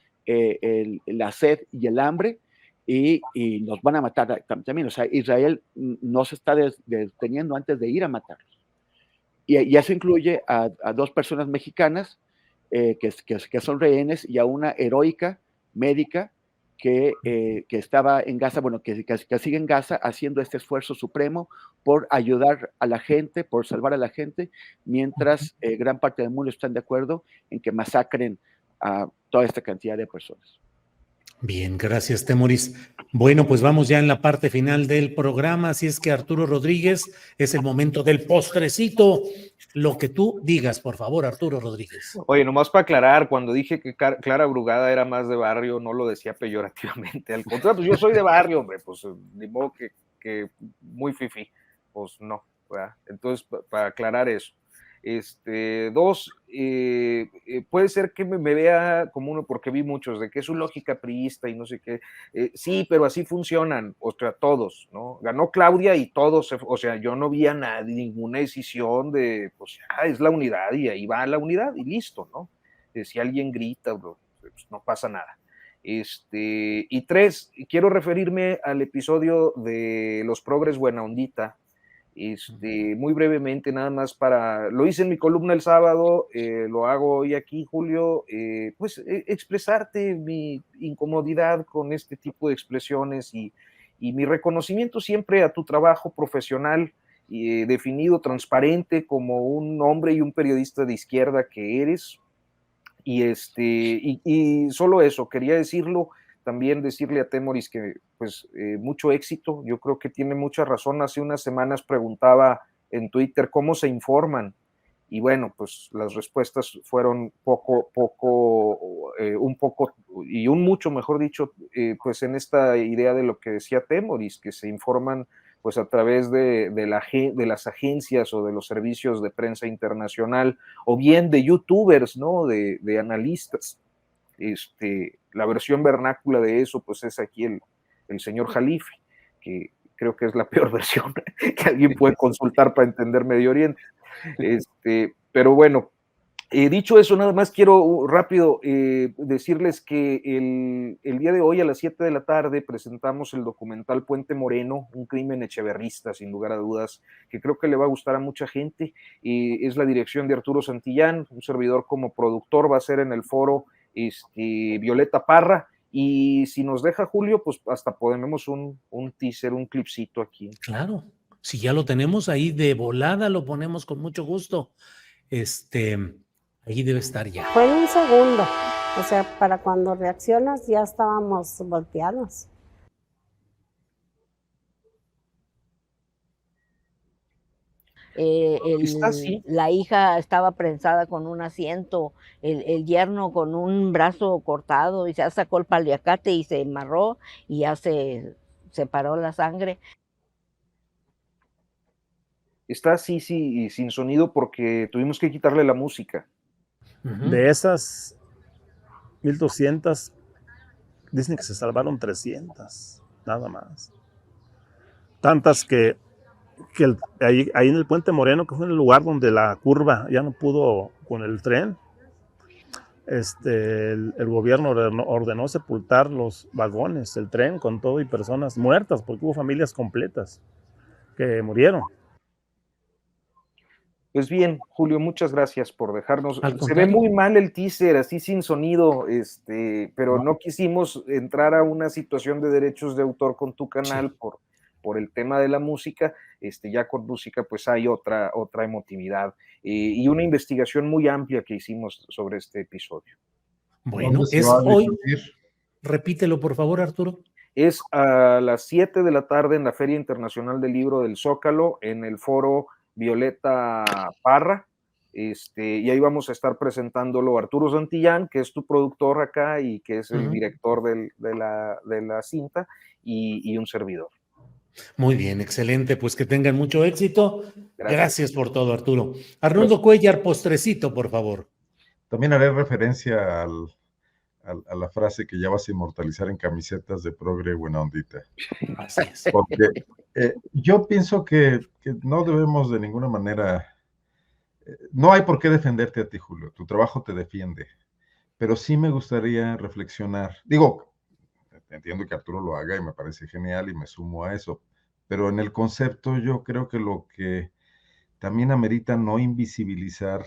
la sed y el hambre y nos van a matar también. O sea, Israel no se está deteniendo antes de ir a matarlos. Y eso incluye a 2 personas mexicanas que son rehenes y a una heroica médica que estaba en Gaza, bueno, que sigue en Gaza haciendo este esfuerzo supremo por ayudar a la gente, por salvar a la gente, mientras gran parte del mundo están de acuerdo en que masacren a toda esta cantidad de personas. Bien, gracias, Temoris. Bueno, pues vamos ya en la parte final del programa, así es que Arturo Rodríguez, es el momento del postrecito. Lo que tú digas, por favor, Arturo Rodríguez. Oye, nomás para aclarar, cuando dije que Clara Brugada era más de barrio, no lo decía peyorativamente, al contrario, pues yo soy de barrio, hombre, pues ni modo que muy fifí, pues no, ¿verdad? Entonces, para aclarar eso. 2, puede ser que me vea como uno, porque vi muchos, de que es su lógica priista y no sé qué, sí, pero así funcionan, o sea, todos, ¿no? Ganó Claudia y todos, o sea, yo no vi a nadie, ninguna decisión de, pues, es la unidad y ahí va la unidad y listo, ¿no? Si alguien grita, pues, no pasa nada. Y 3, quiero referirme al episodio de los progres Buena Ondita, muy brevemente, nada más lo hice en mi columna el sábado, lo hago hoy aquí, Julio, pues expresarte mi incomodidad con este tipo de expresiones y mi reconocimiento siempre a tu trabajo profesional, definido, transparente, como un hombre y un periodista de izquierda que eres, y solo eso, quería decirlo. También decirle a Temoris que pues mucho éxito, yo creo que tiene mucha razón. Hace unas semanas preguntaba en Twitter cómo se informan y bueno, pues las respuestas fueron un poco y un mucho, mejor dicho, pues en esta idea de lo que decía Temoris, que se informan pues a través de las agencias o de los servicios de prensa internacional, o bien de youtubers, ¿no? De analistas. La versión vernácula de eso, pues es aquí el señor Jalife, que creo que es la peor versión que alguien puede consultar para entender Medio Oriente. Pero bueno, dicho eso, nada más quiero rápido decirles que el día de hoy a las 7 de la tarde presentamos el documental Puente Moreno, un crimen echeverrista, sin lugar a dudas, que creo que le va a gustar a mucha gente. Es la dirección de Arturo Santillán, un servidor como productor, va a ser en el foro Violeta Parra, y si nos deja Julio, pues hasta ponemos un teaser, un clipcito aquí. Claro, si ya lo tenemos ahí de volada, lo ponemos con mucho gusto. Ahí debe estar ya. Fue en un segundo, o sea, para cuando reaccionas ya estábamos volteados. La hija estaba prensada con un asiento, el yerno con un brazo cortado, y ya sacó el paliacate y se amarró y ya se separó la sangre. Está así, sí, y sin sonido porque tuvimos que quitarle la música. De esas 1,200, dicen que se salvaron 300, nada más. Tantas que ahí en el Puente Moreno, que fue en el lugar donde la curva ya no pudo con el tren, el gobierno ordenó sepultar los vagones, el tren con todo y personas muertas, porque hubo familias completas que murieron. Pues bien, Julio, muchas gracias por dejarnos. Se ve muy mal el teaser, así sin sonido, pero no quisimos entrar a una situación de derechos de autor con tu canal por el tema de la música. Ya con música pues hay otra emotividad y una investigación muy amplia que hicimos sobre este episodio. Bueno, es hoy. Repítelo, por favor, Arturo. Es a las 7 de la tarde en la Feria Internacional del Libro del Zócalo, en el foro Violeta Parra, y ahí vamos a estar presentándolo Arturo Santillán, que es tu productor acá y que es el director de la cinta, y un servidor. Muy bien, excelente, pues que tengan mucho éxito. Gracias por todo, Arturo. Arnoldo Cuellar, postrecito, por favor. También haré referencia a la frase que ya vas a inmortalizar en camisetas de progre buena ondita. Así es. Porque yo pienso que no debemos de ninguna manera, no hay por qué defenderte a ti, Julio, tu trabajo te defiende, pero sí me gustaría reflexionar, digo, entiendo que Arturo lo haga y me parece genial y me sumo a eso, pero en el concepto yo creo que lo que también amerita no invisibilizar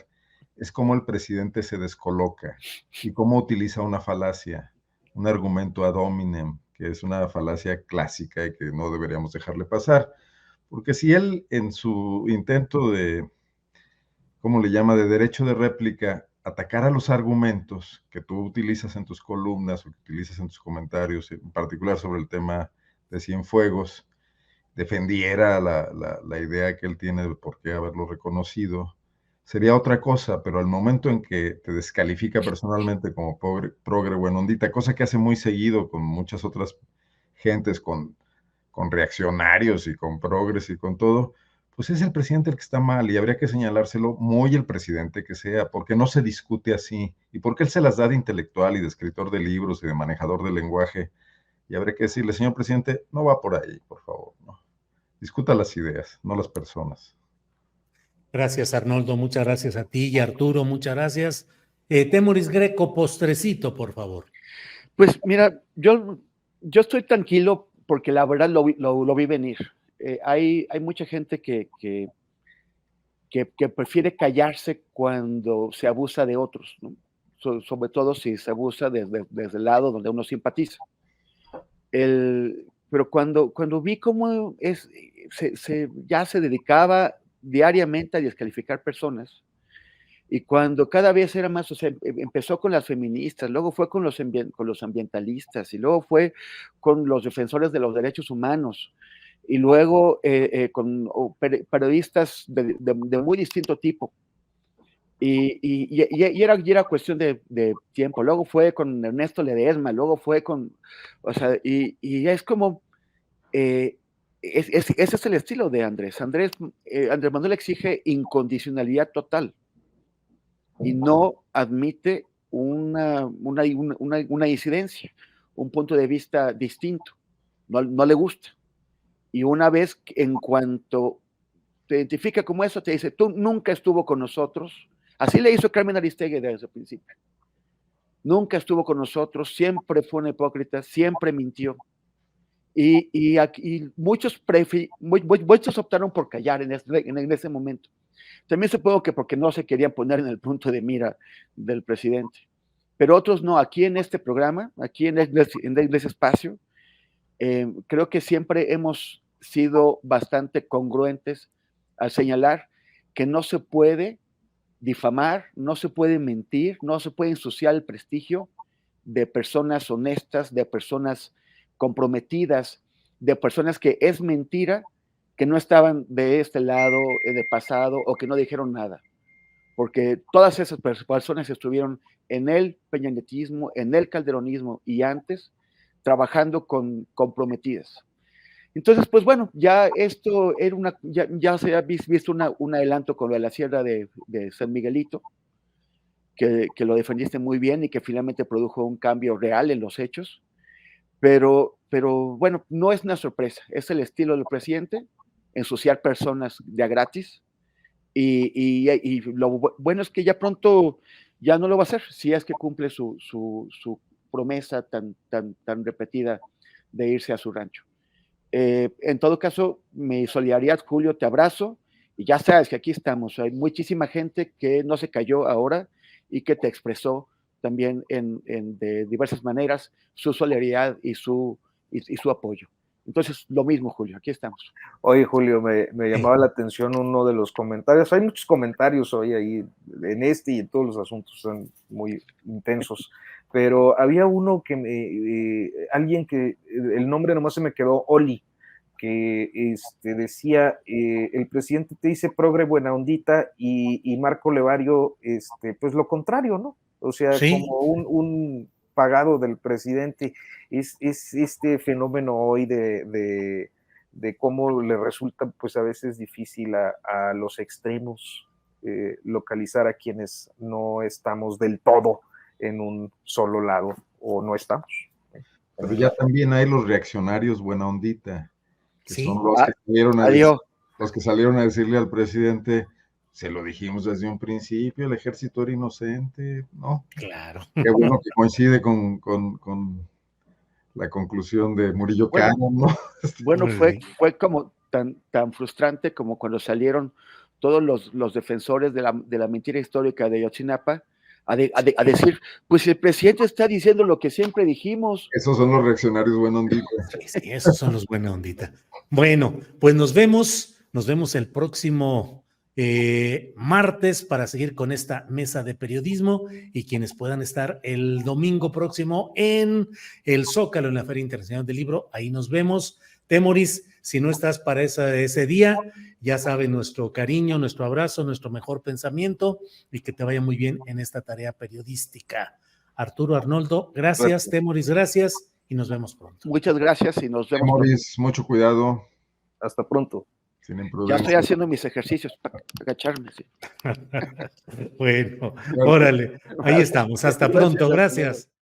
es cómo el presidente se descoloca y cómo utiliza una falacia, un argumento ad hominem, que es una falacia clásica y que no deberíamos dejarle pasar. Porque si él en su intento de, ¿cómo le llama?, de derecho de réplica, atacara los argumentos que tú utilizas en tus columnas o que utilizas en tus comentarios, en particular sobre el tema de Cienfuegos, defendiera la idea que él tiene de por qué haberlo reconocido, sería otra cosa, pero al momento en que te descalifica personalmente como progre buenondita, cosa que hace muy seguido con muchas otras gentes, con reaccionarios y con progres y con todo, pues es el presidente el que está mal y habría que señalárselo muy el presidente que sea, porque no se discute así y porque él se las da de intelectual y de escritor de libros y de manejador del lenguaje, y habría que decirle, señor presidente, no va por ahí, por favor, ¿no? Discuta las ideas, no las personas. Gracias, Arnoldo. Muchas gracias a ti y Arturo. Muchas gracias. Temoris Greco, postrecito, por favor. Pues mira, yo estoy tranquilo porque la verdad lo vi venir. Hay mucha gente que prefiere callarse cuando se abusa de otros, ¿no? Sobre todo si se abusa desde el lado donde uno simpatiza. Pero cuando vi cómo ya se dedicaba diariamente a descalificar personas, y cuando cada vez era más, o sea, empezó con las feministas, luego fue con los ambientalistas, y luego fue con los defensores de los derechos humanos, y luego con periodistas de muy distinto tipo. Y era cuestión de tiempo. Luego fue con Ernesto Ledesma, luego fue con, o sea, y es como, ese es el estilo de Andrés. Andrés Manuel exige incondicionalidad total y no admite una disidencia, un punto de vista distinto. No le gusta. Y una vez, en cuanto te identifica como eso, te dice, tú nunca estuvo con nosotros. Así le hizo Carmen Aristegui desde el principio. Nunca estuvo con nosotros, siempre fue una hipócrita, siempre mintió. Y muchos optaron por callar en ese momento. También supongo que porque no se querían poner en el punto de mira del presidente. Pero otros no. Aquí en este programa, aquí en ese espacio, creo que siempre hemos sido bastante congruentes al señalar que no se puede difamar, no se puede mentir, no se puede ensuciar el prestigio de personas honestas, de personas comprometidas, de personas que es mentira que no estaban de este lado de pasado o que no dijeron nada, porque todas esas personas estuvieron en el peñanetismo, en el calderonismo y antes trabajando comprometidas. Entonces, pues bueno, ya esto era ya se ha visto un adelanto con lo de la sierra de San Miguelito, que lo defendiste muy bien y que finalmente produjo un cambio real en los hechos, pero bueno, no es una sorpresa, es el estilo del presidente, ensuciar personas de a gratis, y lo bueno es que ya pronto ya no lo va a hacer, si es que cumple su promesa tan repetida de irse a su rancho. En todo caso, mi solidaridad, Julio, te abrazo, y ya sabes que aquí estamos. Hay muchísima gente que no se cayó ahora y que te expresó también de diversas maneras su solidaridad y su apoyo. Entonces, lo mismo, Julio, aquí estamos. Oye, Julio, me llamaba la atención uno de los comentarios. Hay muchos comentarios hoy ahí en este y en todos los asuntos, son muy intensos. Pero había uno que alguien que el nombre nomás se me quedó, Oli, que decía, el presidente te dice progre buena ondita y Marco Levario, pues lo contrario, ¿no? O sea, ¿sí? Como un pagado del presidente, es este fenómeno hoy de cómo le resulta pues a veces difícil a los extremos localizar a quienes no estamos del todo en un solo lado, o no estamos. Pero ya también hay los reaccionarios buena ondita, que ¿sí? Son los que salieron a decirle al presidente, se lo dijimos desde un principio, el ejército era inocente, ¿no? Claro. Qué bueno que coincide con la conclusión de Murillo Karam, ¿no? Bueno, fue como tan frustrante como cuando salieron todos los defensores de la mentira histórica de Ayotzinapa a decir, pues el presidente está diciendo lo que siempre dijimos. Esos son los reaccionarios buena ondita. Sí, esos son los buena ondita. Bueno, pues nos vemos el próximo martes para seguir con esta mesa de periodismo, y quienes puedan estar el domingo próximo en el Zócalo, en la Feria Internacional del Libro, ahí nos vemos. Temoris, si no estás para ese día, ya sabe, nuestro cariño, nuestro abrazo, nuestro mejor pensamiento, y que te vaya muy bien en esta tarea periodística. Arturo, Arnoldo, gracias. Temoris, gracias, y nos vemos pronto. Muchas gracias y nos vemos. Temoris, mucho cuidado. Hasta pronto. Ya estoy haciendo mis ejercicios para agacharme. Sí. Bueno, órale, ahí estamos. Hasta pronto, gracias.